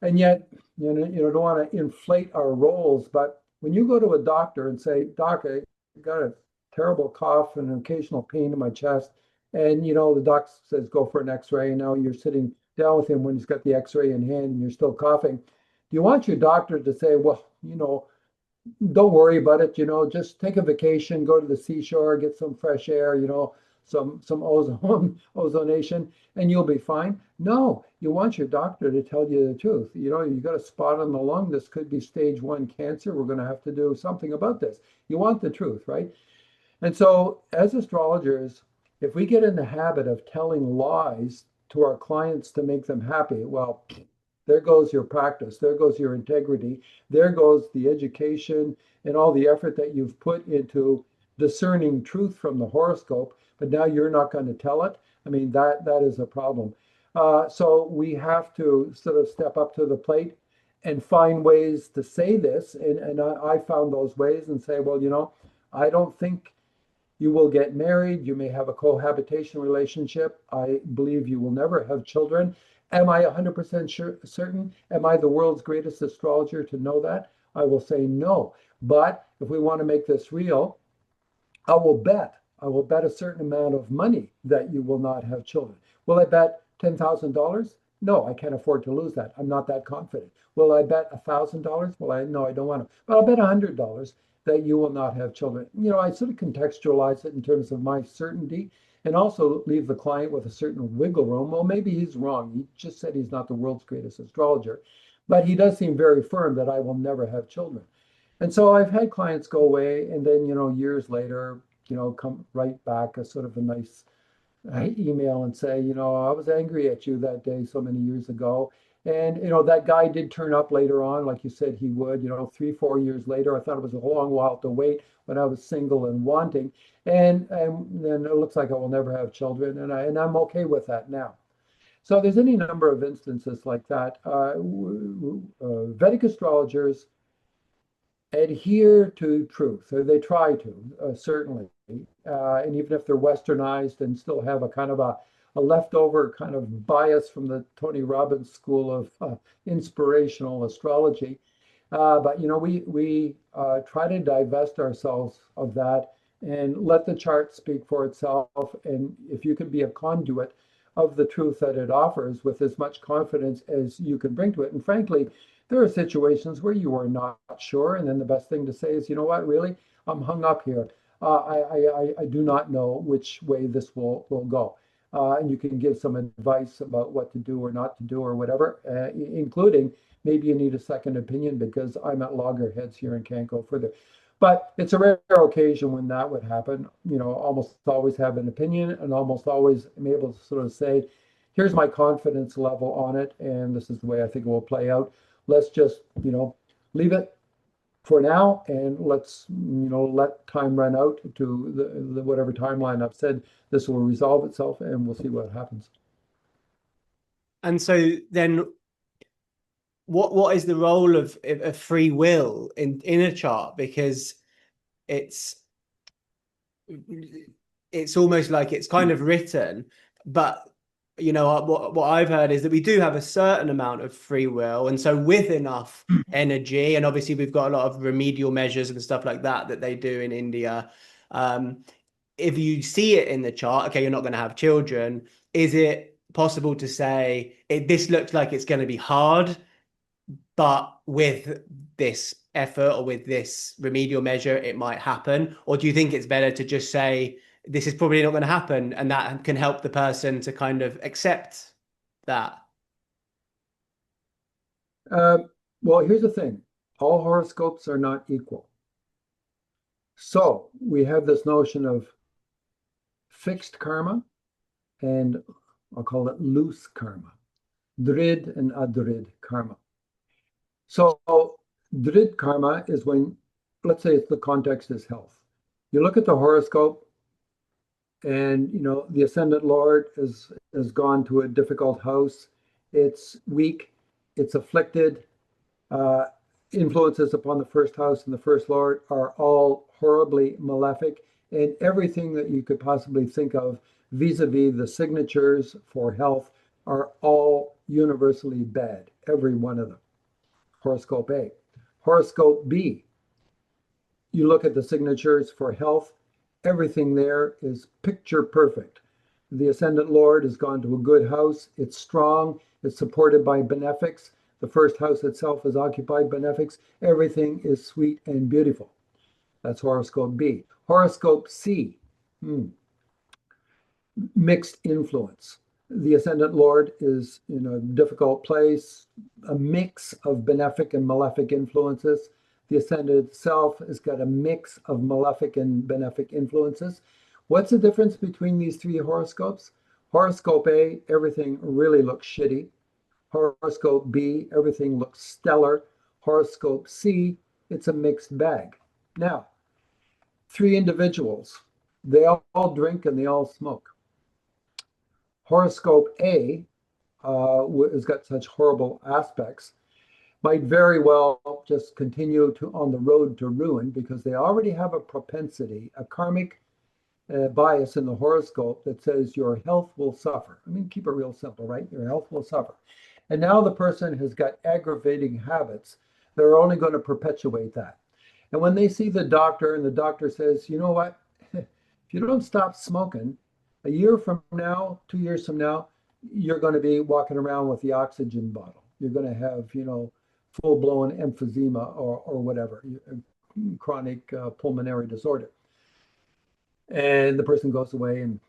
And yet, don't want to inflate our roles, but when you go to a doctor and say, "Doc, I got a terrible cough and an occasional pain in my chest," and the doc says, "Go for an X-ray," and now you're sitting down with him when he's got the X-ray in hand and you're still coughing. Do you want your doctor to say, "Well, don't worry about it, just take a vacation, go to the seashore, get some fresh air, some ozonation, and you'll be fine"? No, you want your doctor to tell you the truth. You got a spot on the lung. This could be stage 1 cancer. We're going to have to do something about this. You want the truth, right? And so, as astrologers, if we get in the habit of telling lies to our clients to make them happy, well, there goes your practice, there goes your integrity, there goes the education and all the effort that you've put into discerning truth from the horoscope, but now you're not going to tell it. I mean, that is a problem. So we have to sort of step up to the plate and find ways to say this. And I found those ways and say, well, I don't think you will get married. You may have a cohabitation relationship. I believe you will never have children. Am I 100% certain? Am I the world's greatest astrologer to know that? I will say no. But if we want to make this real, I will bet. I will bet a certain amount of money that you will not have children. Will I bet $10,000? No, I can't afford to lose that. I'm not that confident. Will I bet $1,000? Well, no, I don't want to. But I'll bet $100 that you will not have children. I sort of contextualize it in terms of my certainty and also leave the client with a certain wiggle room. Well, maybe he's wrong. He just said he's not the world's greatest astrologer, but he does seem very firm that I will never have children. And so I've had clients go away and then, years later, come right back as sort of a nice email and say, "I was angry at you that day so many years ago. And, that guy did turn up later on, like you said he would, 3, 4 years later. I thought it was a long while to wait when I was single and wanting. And then it looks like I will never have children. And I'm okay with that now." So there's any number of instances like that. Vedic astrologers adhere to truth, or they try to, certainly. And even if they're westernized and still have a kind of a leftover kind of bias from the Tony Robbins school of inspirational astrology. But we try to divest ourselves of that and let the chart speak for itself. And if you can be a conduit of the truth that it offers with as much confidence as you can bring to it. And frankly, there are situations where you are not sure, and then the best thing to say is, "You know what, really, I'm hung up here. I do not know which way this will go." And you can give some advice about what to do or not to do or whatever, including maybe you need a second opinion because I'm at loggerheads here and can't go further. But it's a rare occasion when that would happen. Almost always have an opinion and almost always am able to sort of say, "Here's my confidence level on it, and this is the way I think it will play out. Let's just, leave it for now, and let's, let time run out to the whatever timeline I've said. This will resolve itself, and we'll see what happens." And so then what is the role of free will in a chart? Because it's almost like it's kind of written, but what I've heard is that we do have a certain amount of free will, and so with enough energy, and obviously we've got a lot of remedial measures and stuff like that they do in India. If you see it in the chart, okay, you're not going to have children. Is it possible to say this looks like it's going to be hard, but with this effort or with this remedial measure, it might happen? Or do you think it's better to just say, this is probably not going to happen, and that can help the person to kind of accept that? Uh, well, here's the thing. All horoscopes are not equal. So we have this notion of fixed karma and I'll call it loose karma, drid and adrid karma. So drid karma is when, let's say it's the context is health. You look at the horoscope and the ascendant lord is gone to a difficult house. It's weak, it's afflicted. Uh, Influences upon the first house and the first lord are all horribly malefic, and everything that you could possibly think of vis-a-vis the signatures for health are all universally bad, every one of them. Horoscope A. Horoscope B, you look at the signatures for health, everything there is picture perfect. The ascendant lord has gone to a good house. It's strong. It's supported by benefics. The first house itself is occupied benefics. Everything is sweet and beautiful. That's horoscope B. Horoscope C. Hmm Mixed influence. The ascendant lord is in a difficult place, a mix of benefic and malefic influences. The ascendant itself has got a mix of malefic and benefic influences. What's the difference between these three horoscopes? Horoscope A, everything really looks shitty. Horoscope B, everything looks stellar. Horoscope C, it's a mixed bag. Now, three individuals, they all drink and they all smoke. Horoscope A has got such horrible aspects, might very well just continue to on the road to ruin because they already have a propensity, a karmic bias in the horoscope that says your health will suffer. I mean, keep it real simple, right? Your health will suffer. And now the person has got aggravating habits that are only going to perpetuate that. And when they see the doctor and the doctor says, you know what, if you don't stop smoking, a year from now, 2 years from now, you're going to be walking around with the oxygen bottle. You're going to have, full-blown emphysema or whatever, chronic pulmonary disorder. And the person goes away and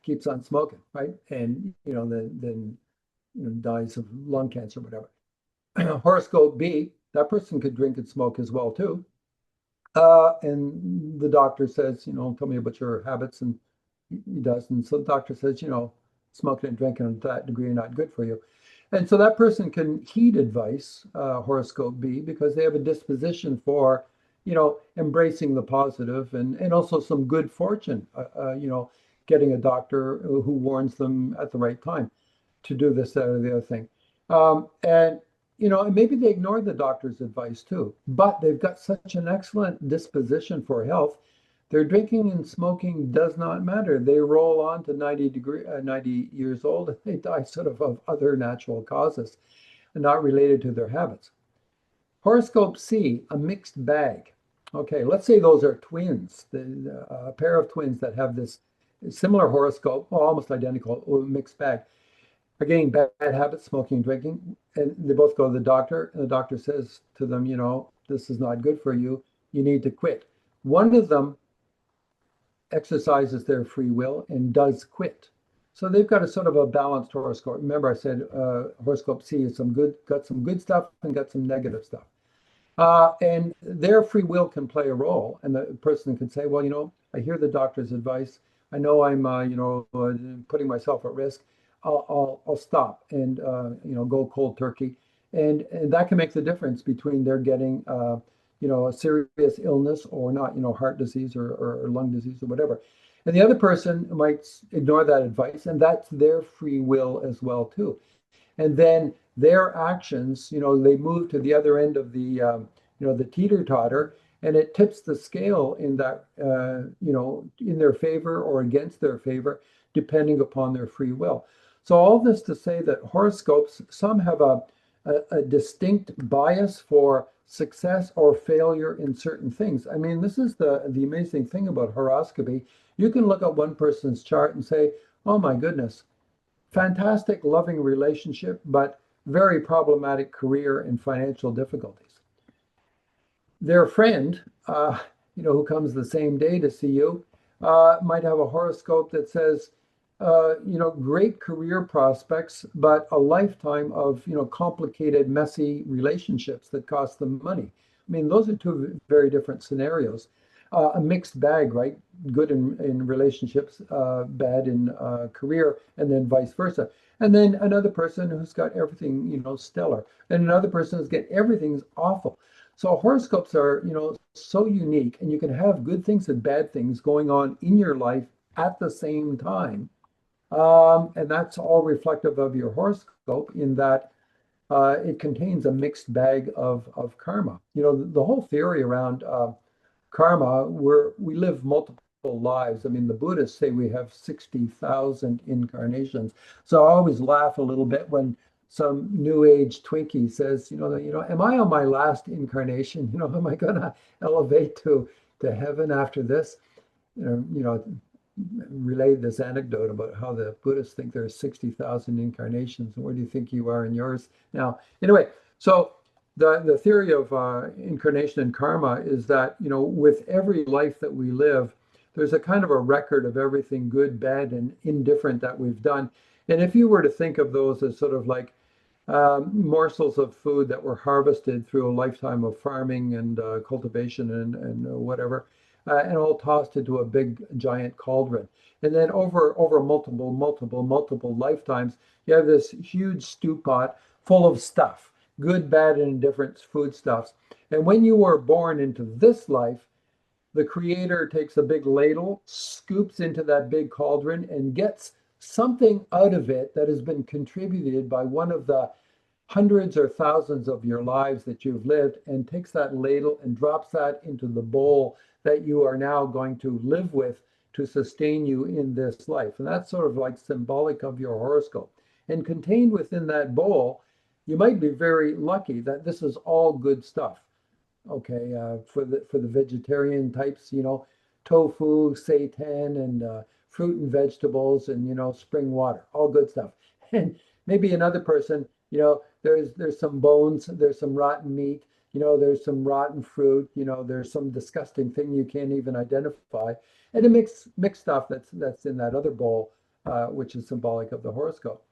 keeps on smoking, right? And, then dies of lung cancer or whatever. Horoscope B, that person could drink and smoke as well, too. And the doctor says, tell me about your habits. And he does. And so the doctor says, smoking and drinking to that degree are not good for you. And so that person can heed advice, horoscope B, because they have a disposition for, embracing the positive and also some good fortune, getting a doctor who warns them at the right time to do this, that, or the other thing. And maybe they ignored the doctor's advice too, but they've got such an excellent disposition for health. Their drinking and smoking does not matter. They roll on to 90 years old, and they die sort of other natural causes, and not related to their habits. Horoscope C, a mixed bag. Okay, let's say those are twins, a pair of twins that have this similar horoscope, well, almost identical, mixed bag, are getting bad habits, smoking, drinking, and they both go to the doctor, and the doctor says to them, this is not good for you. You need to quit. One of them exercises their free will and does quit. So they've got a sort of a balanced horoscope. Remember, I said horoscope C is got some good stuff and got some negative stuff. And their free will can play a role. And the person can say, well, I hear the doctor's advice. I know I'm, putting myself at risk. I'll stop and, go cold turkey. And that can make the difference between their getting, a serious illness or not, heart disease or lung disease or whatever. And the other person might ignore that advice, and that's their free will as well, too. And then their actions, they move to the other end of the teeter-totter, and it tips the scale in that, in their favor or against their favor, depending upon their free will. So all this to say that horoscopes, some have a distinct bias for success or failure in certain things. I mean, this is the amazing thing about horoscopy. You can look at one person's chart and say, oh my goodness, fantastic, loving relationship, but very problematic career and financial difficulties. Their friend, who comes the same day to see you, might have a horoscope that says, great career prospects, but a lifetime of, complicated, messy relationships that cost them money. I mean, those are two very different scenarios. A mixed bag, right? Good in relationships, bad in career, and then vice versa. And then another person who's got everything, stellar, and another person who's got everything's awful. So horoscopes are, so unique, and you can have good things and bad things going on in your life at the same time, and that's all reflective of your horoscope in that it contains a mixed bag of karma. The whole theory around karma, we live multiple lives. I mean, the Buddhists say we have 60,000 incarnations. So I always laugh a little bit when some new age Twinkie says, am I on my last incarnation? Am I going to elevate to heaven after this? Relate this anecdote about how the Buddhists think there are 60,000 incarnations, and where do you think you are in yours now? Anyway, so the theory of incarnation and karma is that, with every life that we live, there's a kind of a record of everything good, bad, and indifferent that we've done. And if you were to think of those as sort of like morsels of food that were harvested through a lifetime of farming and cultivation and whatever, and all tossed into a big giant cauldron. And then over multiple lifetimes, you have this huge stew pot full of stuff, good, bad, and indifferent foodstuffs. And when you were born into this life, the creator takes a big ladle, scoops into that big cauldron, and gets something out of it that has been contributed by one of the hundreds or thousands of your lives that you've lived, and takes that ladle and drops that into the bowl that you are now going to live with to sustain you in this life. And that's sort of like symbolic of your horoscope. And contained within that bowl, you might be very lucky that this is all good stuff. Okay, for the vegetarian types, tofu, seitan, and fruit and vegetables, and spring water, all good stuff. And maybe another person, there's some bones, there's some rotten meat, there's some rotten fruit, there's some disgusting thing you can't even identify, and a mixed stuff that's in that other bowl, which is symbolic of the horoscope.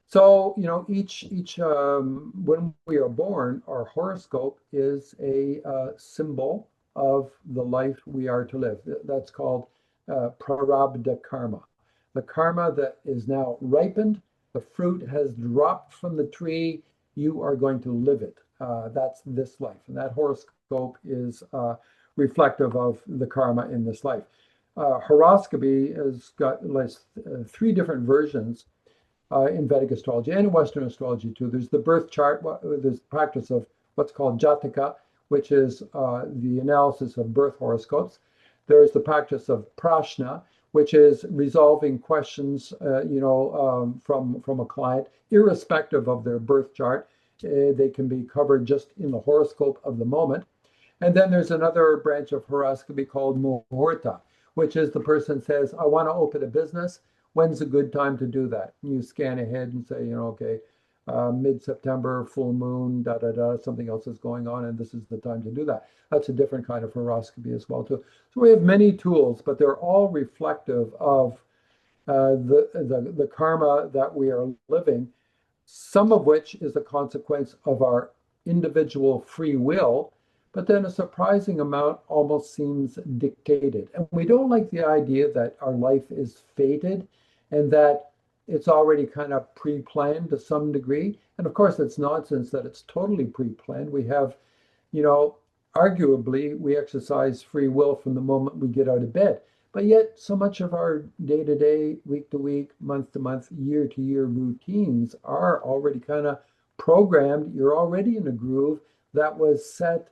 So, each when we are born, our horoscope is a symbol of the life we are to live. That's called prarabdha karma. The karma that is now ripened, the fruit has dropped from the tree, you are going to live it. That's this life. And that horoscope is reflective of the karma in this life. Horoscopy has got like three different versions in Vedic astrology and in Western astrology too. There's the birth chart, there's practice of what's called jataka, which is the analysis of birth horoscopes. There's the practice of prashna, which is resolving questions, from a client, irrespective of their birth chart. They can be covered just in the horoscope of the moment. And then there's another branch of horoscopy called muhurta, which is the person says, I want to open a business. When's a good time to do that? And you scan ahead and say, okay, mid-September, full moon, something else is going on, and this is the time to do that. That's a different kind of horoscopy as well, too. So we have many tools, but they're all reflective of the karma that we are living, some of which is a consequence of our individual free will, but then a surprising amount almost seems dictated. And we don't like the idea that our life is fated and that it's already kind of pre-planned to some degree. And of course, it's nonsense that it's totally pre-planned. We have, arguably, we exercise free will from the moment we get out of bed. But yet, so much of our day-to-day, week-to-week, month-to-month, year-to-year routines are already kind of programmed. You're already in a groove that was set,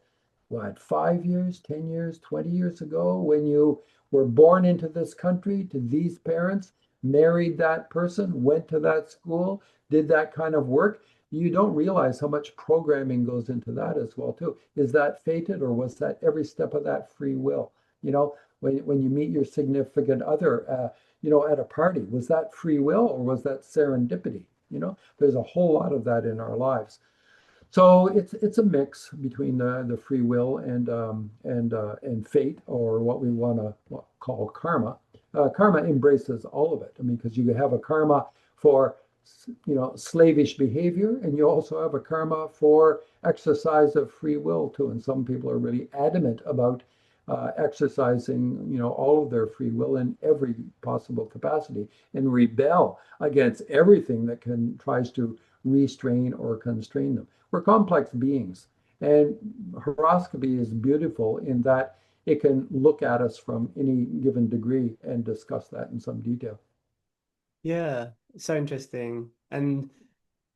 5 years, 10 years, 20 years ago, when you were born into this country to these parents, married that person, went to that school, did that kind of work. You don't realize how much programming goes into that as well, too. Is that fated, or was that every step of that free will? When you meet your significant other, at a party, was that free will or was that serendipity? There's a whole lot of that in our lives. So it's a mix between the free will and fate, or what we want to call karma. karma embraces all of it. I mean, because you have a karma for, slavish behavior, and you also have a karma for exercise of free will too. And some people are really adamant about exercising, all of their free will in every possible capacity and rebel against everything that tries to restrain or constrain them. We're complex beings, and horoscopy is beautiful in that it can look at us from any given degree and discuss that in some detail. Yeah, so interesting. And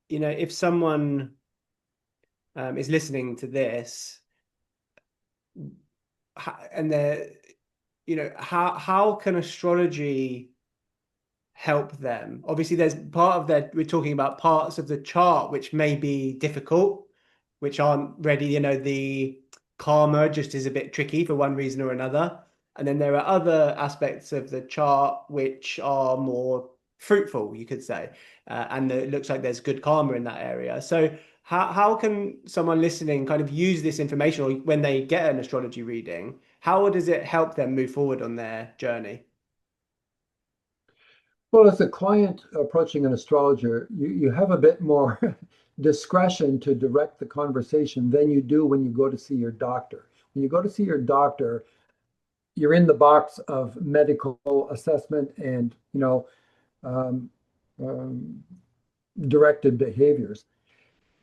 if someone is listening to this, and they're, how can astrology help them? Obviously, there's part of that, we're talking about parts of the chart which may be difficult, which aren't ready. The karma just is a bit tricky for one reason or another. And then there are other aspects of the chart which are more fruitful, you could say. And it looks like there's good karma in that area. So how can someone listening kind of use this information, or when they get an astrology reading, how does it help them move forward on their journey? Well, as a client approaching an astrologer, you have a bit more discretion to direct the conversation than you do when you go to see your doctor. When you go to see your doctor, you're in the box of medical assessment and, um, um, directed behaviors,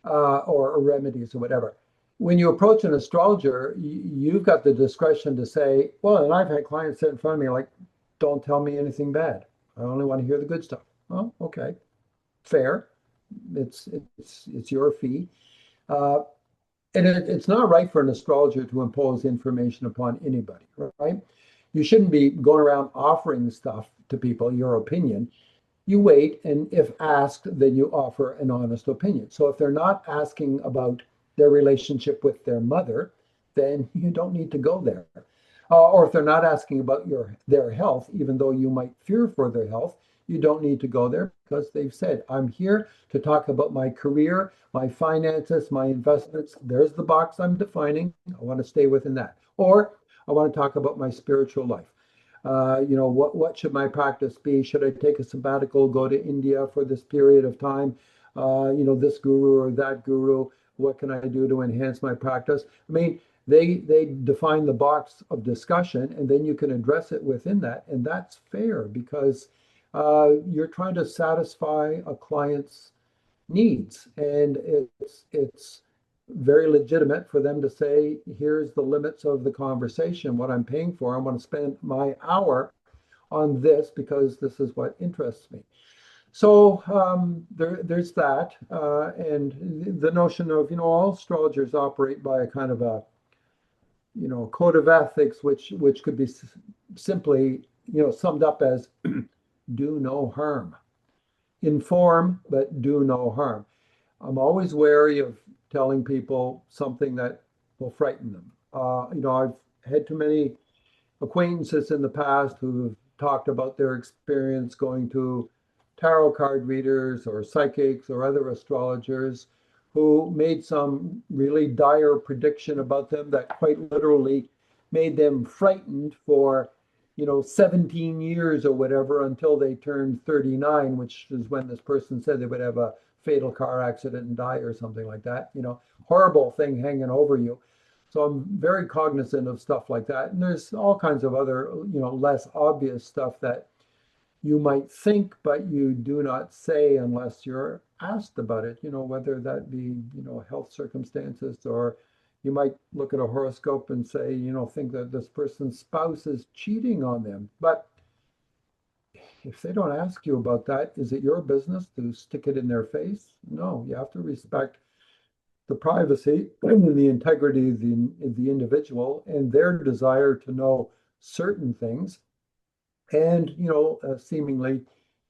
or remedies or whatever. When you approach an astrologer, you've got the discretion to say, well, and I've had clients sit in front of me like, don't tell me anything bad. I only want to hear the good stuff. Oh, okay, fair. It's your fee. Uh, and it's not right for an astrologer to impose information upon anybody, right? You shouldn't be going around offering stuff to people, your opinion. You wait, and if asked, then you offer an honest opinion. So if they're not asking about their relationship with their mother, then you don't need to go there. Or if they're not asking about their health, even though you might fear for their health, you don't need to go there because they've said, I'm here to talk about my career, my finances, my investments. There's the box I'm defining. I want to stay within that. Or I want to talk about my spiritual life. What should my practice be? Should I take a sabbatical, go to India for this period of time? This guru or that guru, what can I do to enhance my practice? I mean, they define the box of discussion, and then you can address it within that, and that's fair because you're trying to satisfy a client's needs, and it's very legitimate for them to say, here's the limits of the conversation, what I'm paying for. I want to spend my hour on this because this is what interests me. So there's that, and the notion of, all astrologers operate by a kind of a, code of ethics, which could be simply, summed up as do no harm. Inform, but do no harm. I'm always wary of telling people something that will frighten them. I've had too many acquaintances in the past who've talked about their experience going to tarot card readers or psychics or other astrologers who made some really dire prediction about them that quite literally made them frightened for 17 years or whatever until they turned 39, which is when this person said they would have a fatal car accident and die or something like that. Horrible thing hanging over you. So I'm very cognizant of stuff like that. And there's all kinds of other, less obvious stuff that you might think, but you do not say unless you're asked about it, whether that be, health circumstances, or you might look at a horoscope and say, think that this person's spouse is cheating on them. But if they don't ask you about that, is it your business to stick it in their face? No, you have to respect the privacy and the integrity of the individual and their desire to know certain things, and seemingly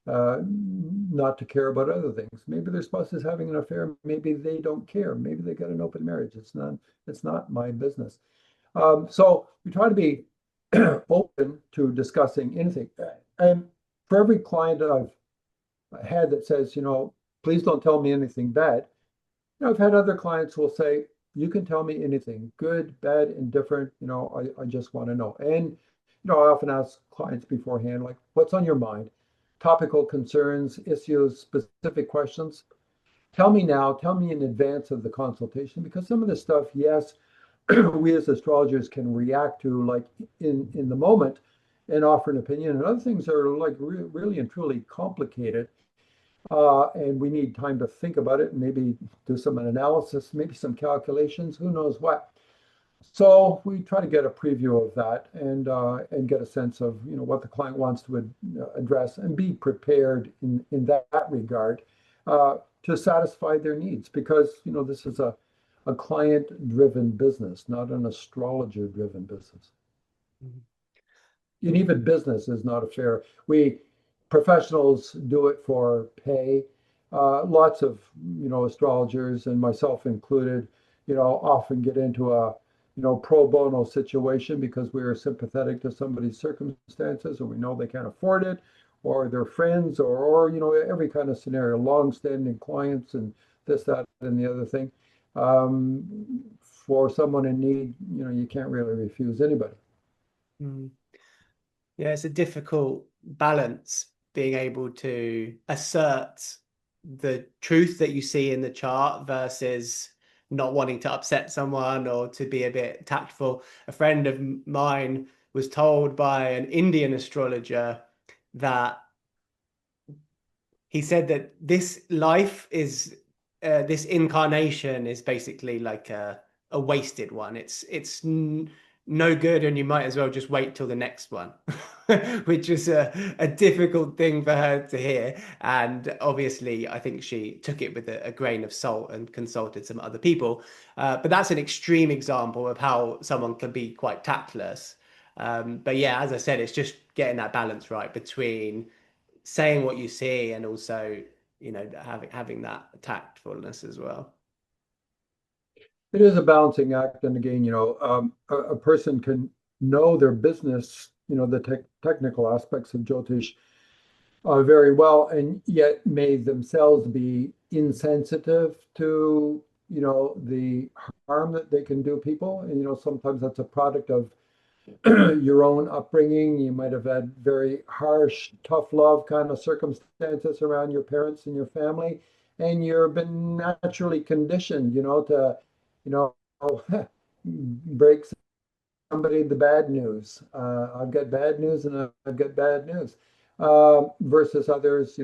not to care about other things. Maybe their spouse is having an affair. Maybe they don't care. Maybe they got an open marriage. It's not my business. So we try to be open to discussing anything. And for every client that I've had that says, please don't tell me anything bad, I've had other clients who will say, you can tell me anything, good, bad, indifferent, I just want to know. And I often ask clients beforehand, like, what's on your mind? Topical concerns, issues, specific questions. Tell me now, tell me in advance of the consultation, because some of this stuff, yes, we as astrologers can react to like in the moment and offer an opinion, and other things are like really and truly complicated. And we need time to think about it and maybe do some analysis, maybe some calculations, who knows what. So we try to get a preview of that and get a sense of what the client wants to address and be prepared in that regard to satisfy their needs, because this is a client-driven business, not an astrologer-driven business. Mhm. And even business is not a fair. We professionals do it for pay. Lots of astrologers, and myself included, often get into a pro bono situation because we are sympathetic to somebody's circumstances, or we know they can't afford it, or they're friends, or every kind of scenario, long-standing clients, and this, that, and the other thing. For someone in need, you can't really refuse anybody. Mm. Yeah, it's a difficult balance being able to assert the truth that you see in the chart versus not wanting to upset someone or to be a bit tactful. A friend of mine was told by an Indian astrologer that he said that this life is this incarnation is basically like a wasted one. It's no good, and you might as well just wait till the next one, which is a difficult thing for her to hear. And obviously, I think she took it with a grain of salt and consulted some other people. But that's an extreme example of how someone can be quite tactless. But yeah, as I said, it's just getting that balance right between saying what you see and also having that tactfulness as well. It is a balancing act, and again, a person can know their business, the technical aspects of Jyotish very well, and yet may themselves be insensitive to, the harm that they can do people. And, sometimes that's a product of your own upbringing. You might have had very harsh, tough love kind of circumstances around your parents and your family, and you've been naturally conditioned, to, you know, break somebody the bad news. I've got bad news, and I've got bad news. Versus others,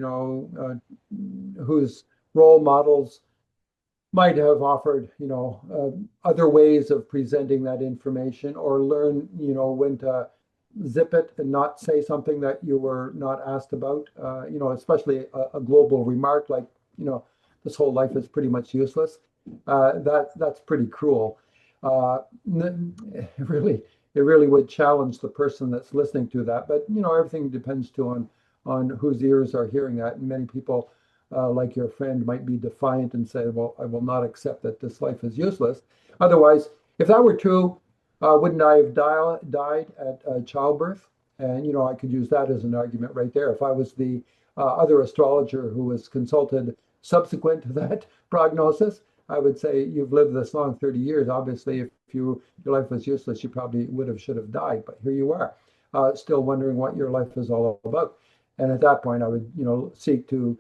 whose role models might have offered, other ways of presenting that information, or learn, when to zip it and not say something that you were not asked about. Especially a global remark like, this whole life is pretty much useless. That's pretty cruel. Uh, it really would challenge the person that's listening to that. But everything depends too on whose ears are hearing that. And many people, like your friend, might be defiant and say, "Well, I will not accept that this life is useless." Otherwise, if that were true, wouldn't I have died at childbirth? And I could use that as an argument right there. If I was the other astrologer who was consulted subsequent to that prognosis, I would say, you've lived this long, 30 years. Obviously, if your life was useless, you probably should have died. But here you are, still wondering what your life is all about. And at that point, I would, seek to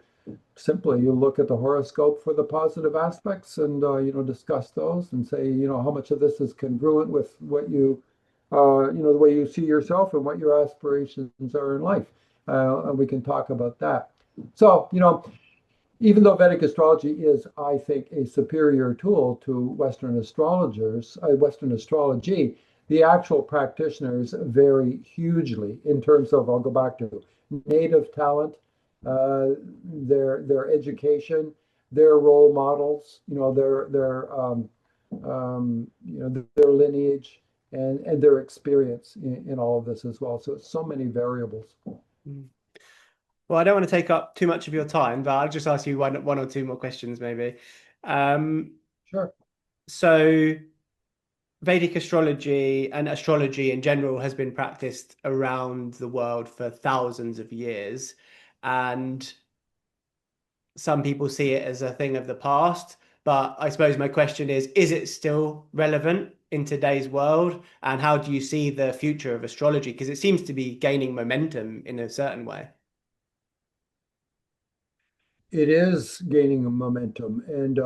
simply, you look at the horoscope for the positive aspects, and discuss those and say, how much of this is congruent with what the way you see yourself and what your aspirations are in life. And we can talk about that. So, even though Vedic astrology is, I think, a superior tool to Western astrologers, Western astrology, the actual practitioners vary hugely in terms of, I'll go back to native talent, uh, their education, their role models, their lineage, and their experience in all of this as well. So it's so many variables. Mm. Well, I don't want to take up too much of your time, but I'll just ask you one or two more questions, maybe. Um, Sure. so Vedic astrology and astrology in general has been practiced around the world for thousands of years, and some people see it as a thing of the past. But I suppose my question is it still relevant in today's world? And how do you see the future of astrology? Because it seems to be gaining momentum in a certain way. It is gaining a momentum, and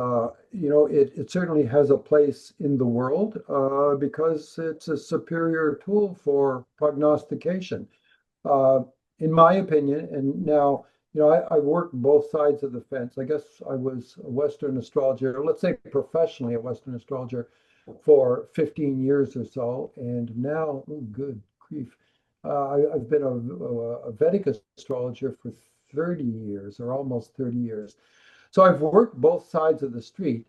it certainly has a place in the world because it's a superior tool for prognostication. Uh, in my opinion, and now, I've worked both sides of the fence. I guess I was a Western astrologer, let's say professionally a Western astrologer for 15 years or so. And now, oh, good grief, I've been a Vedic astrologer for 30 years or almost 30 years. So I've worked both sides of the street,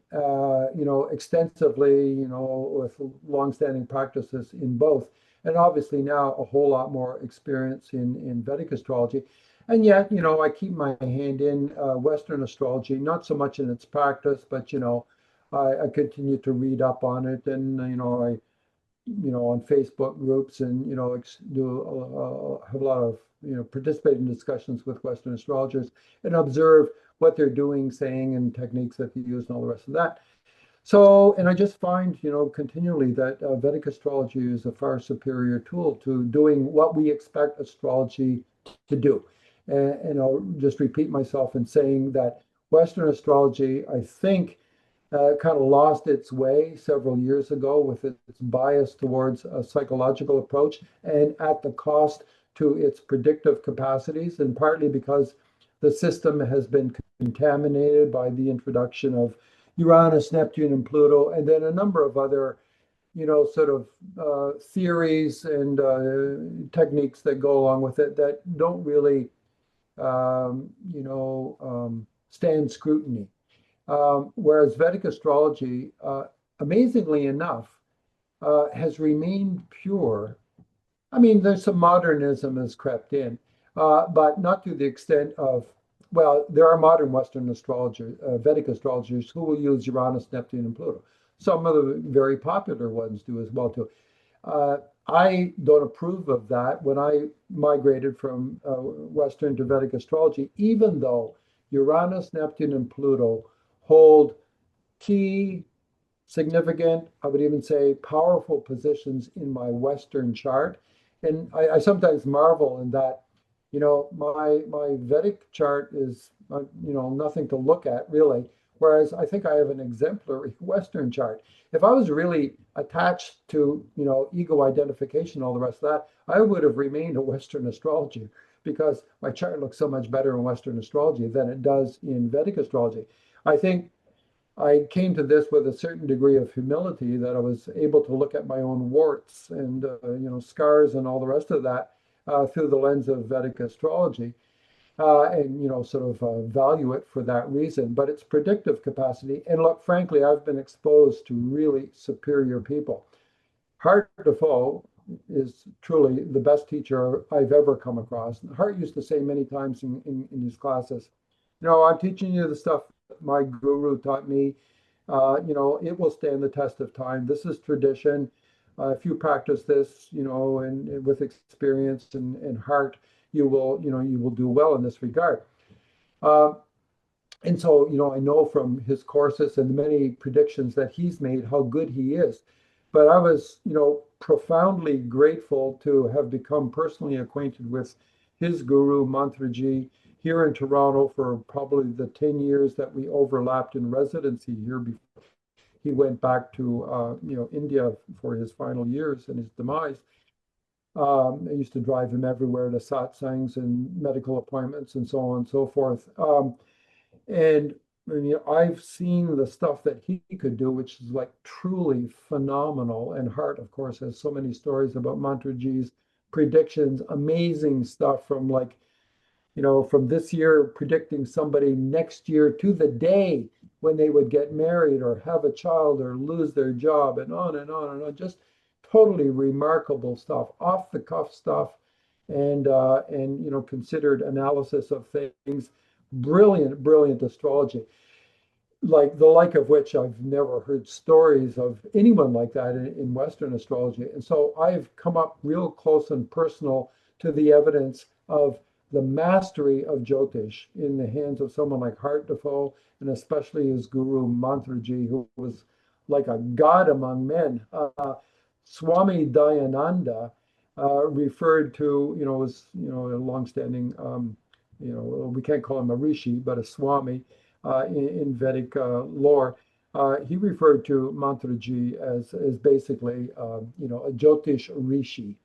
extensively, with longstanding practices in both, and obviously now a whole lot more experience in Vedic astrology. And yet, I keep my hand in Western astrology, not so much in its practice, but I continue to read up on it, and I on Facebook groups, and do have a lot of participate in discussions with Western astrologers and observe what they're doing, saying, and techniques that they use, and all the rest of that. So, and I just find continually that Vedic astrology is a far superior tool to doing what we expect astrology to do. And I'll just repeat myself in saying that Western astrology, I think, kind of lost its way several years ago with its bias towards a psychological approach, and at the cost to its predictive capacities, and partly because the system has been contaminated by the introduction of Uranus, Neptune, and Pluto, and then a number of other, sort of theories and techniques that go along with it that don't really, stand scrutiny. Whereas Vedic astrology, amazingly enough, has remained pure. I mean, there's some modernism has crept in, but not to the extent of, well, there are modern Western astrologers, Vedic astrologers who will use Uranus, Neptune, and Pluto. Some of the very popular ones do as well too. Uh, I don't approve of that. When I migrated from Western to Vedic astrology, even though Uranus, Neptune, and Pluto hold key, significant, I would even say powerful positions in my Western chart. And I sometimes marvel in that, my Vedic chart is, nothing to look at really. Whereas I think I have an exemplary Western chart. If I was really attached to, ego identification, all the rest of that, I would have remained a Western astrologer because my chart looks so much better in Western astrology than it does in Vedic astrology. I think I came to this with a certain degree of humility that I was able to look at my own warts and scars and all the rest of that through the lens of Vedic astrology, and sort of value it for that reason. But its predictive capacity, and look, frankly, I've been exposed to really superior people. Hart de Fouw is truly the best teacher I've ever come across. Hart used to say many times in his classes, I'm teaching you the stuff my guru taught me. It will stand the test of time. This is tradition. If you practice this, and with experience and heart, you will do well in this regard. Uh, and so, I know from his courses and the many predictions that he's made how good he is. But I was, profoundly grateful to have become personally acquainted with his guru, Mantraji, here in Toronto for probably the 10 years that we overlapped in residency here before he went back to, India for his final years and his demise. I used to drive him everywhere to satsangs and medical appointments and so on and so forth. And I've seen the stuff that he could do, which is like truly phenomenal. And Hart, of course, has so many stories about Mantraji's predictions, amazing stuff from like, from this year predicting somebody next year to the day when they would get married or have a child or lose their job, and on and on and on. Just totally remarkable stuff, off the cuff stuff, and considered analysis of things. Brilliant, brilliant astrology, like the like of which I've never heard stories of anyone like that in Western astrology. And so I've come up real close and personal to the evidence of the mastery of Jyotish in the hands of someone like Hart de Fouw, and especially his guru Mantraji, who was like a god among men. Swami Dayananda referred to, was, a longstanding, we can't call him a rishi, but a Swami in Vedic lore. He referred to Mantraji as basically, a Jyotish rishi,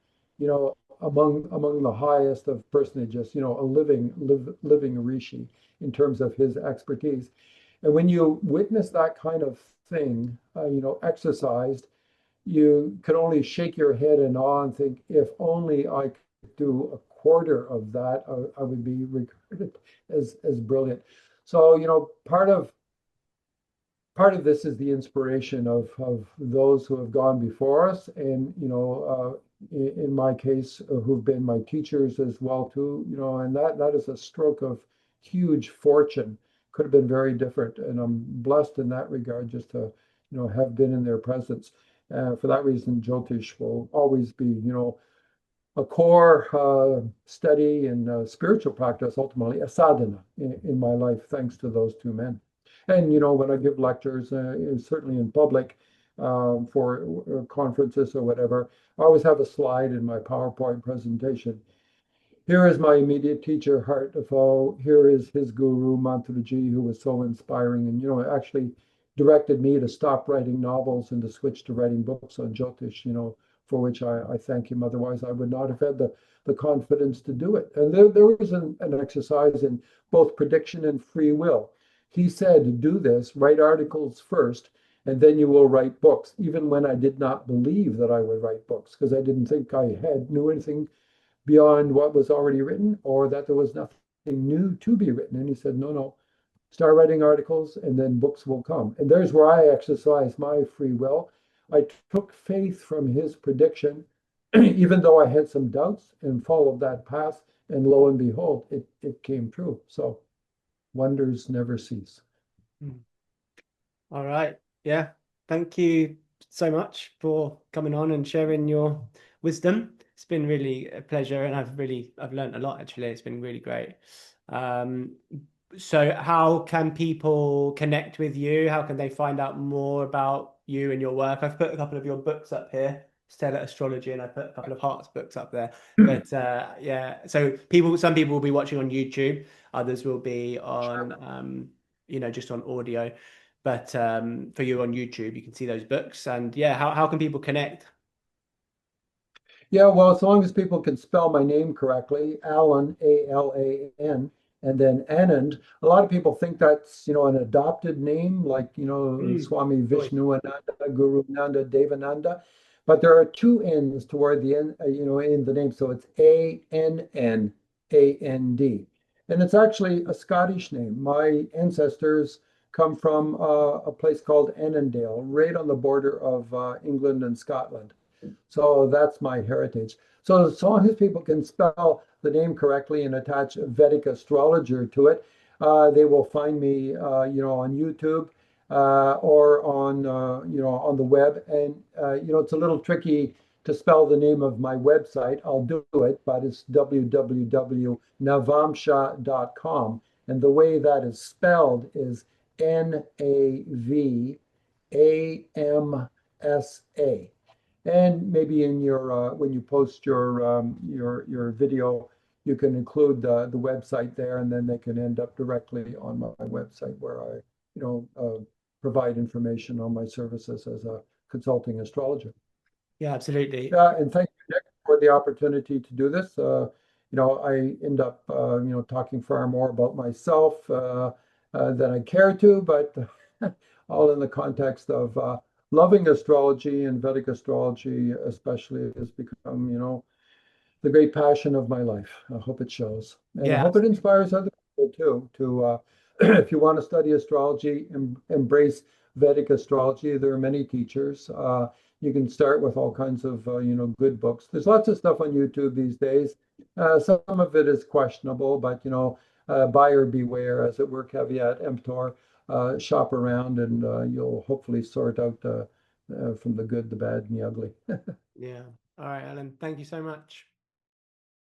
among the highest of personages, a living rishi in terms of his expertise. And when you witness that kind of thing, exercised, you can only shake your head in awe and think, if only I could do a quarter of that, I would be regarded as brilliant. So, part of this is the inspiration of those who have gone before us, and in my case, who've been my teachers as well too. And that is a stroke of huge fortune. Could have been very different, and I'm blessed in that regard, just to have been in their presence. For that reason, Jyotish will always be a core study and spiritual practice, ultimately a sadhana in my life, thanks to those two men. And when I give lectures, certainly in public, for conferences or whatever, I always have a slide in my PowerPoint presentation. Here is my immediate teacher, Hart de Fouw. Here is his guru, Mantraji, who was so inspiring, and actually directed me to stop writing novels and to switch to writing books on Jyotish, for which I thank him. Otherwise, I would not have had the confidence to do it. And there was an exercise in both prediction and free will. He said, do this, write articles first, and then you will write books, even when I did not believe that I would write books, because I didn't think I knew anything beyond what was already written, or that there was nothing new to be written. And he said, no, no, start writing articles and then books will come. And there's where I exercised my free will. I took faith from his prediction, even though I had some doubts, and followed that path. And lo and behold, it came true. So wonders never cease. Hmm. All right. Yeah. Thank you so much for coming on and sharing your wisdom. It's been really a pleasure, and I've learned a lot actually. It's been really great. Um, so how can people connect with you? How can they find out more about you and your work? I've put a couple of your books up here, Stellar Astrology, and I put a couple of Hart's books up there. But yeah, so some people will be watching on YouTube, others will be on just on audio. But for you on YouTube, you can see those books. And yeah, how can people connect? Yeah, well, as long as people can spell my name correctly, Alan, Alan, and then Anand. A lot of people think that's, an adopted name, like, Mm, Swami joy. Vishnu Ananda, Guru Nanda, Devananda. But there are two N's toward the end, in the name. So it's Annand. And it's actually a Scottish name. My ancestors come from a place called Annandale, right on the border of England and Scotland. So that's my heritage. So as long as people can spell the name correctly and attach Vedic astrologer to it, they will find me, on YouTube or on the web. And it's a little tricky to spell the name of my website. I'll do it, but it's www.navamsha.com. And the way that is spelled is Navamsa. And maybe in your when you post your video, you can include the website there, and then they can end up directly on my website where I, provide information on my services as a consulting astrologer. Yeah, absolutely. Yeah, and thank you, Nick, for the opportunity to do this. I end up, talking far more about myself than I care to, but all in the context of loving astrology, and Vedic astrology especially has become, the great passion of my life. I hope it shows, and I Yeah, hope it absolutely. inspires other people too. To if you want to study astrology, embrace Vedic astrology. There are many teachers. You can start with all kinds of good books. There's lots of stuff on YouTube these days. Some of it is questionable, but buyer beware, as it were. Caveat emptor. Shop around, and you'll hopefully sort out from the good, the bad, and the ugly. Yeah. All right, Alan. Thank you so much.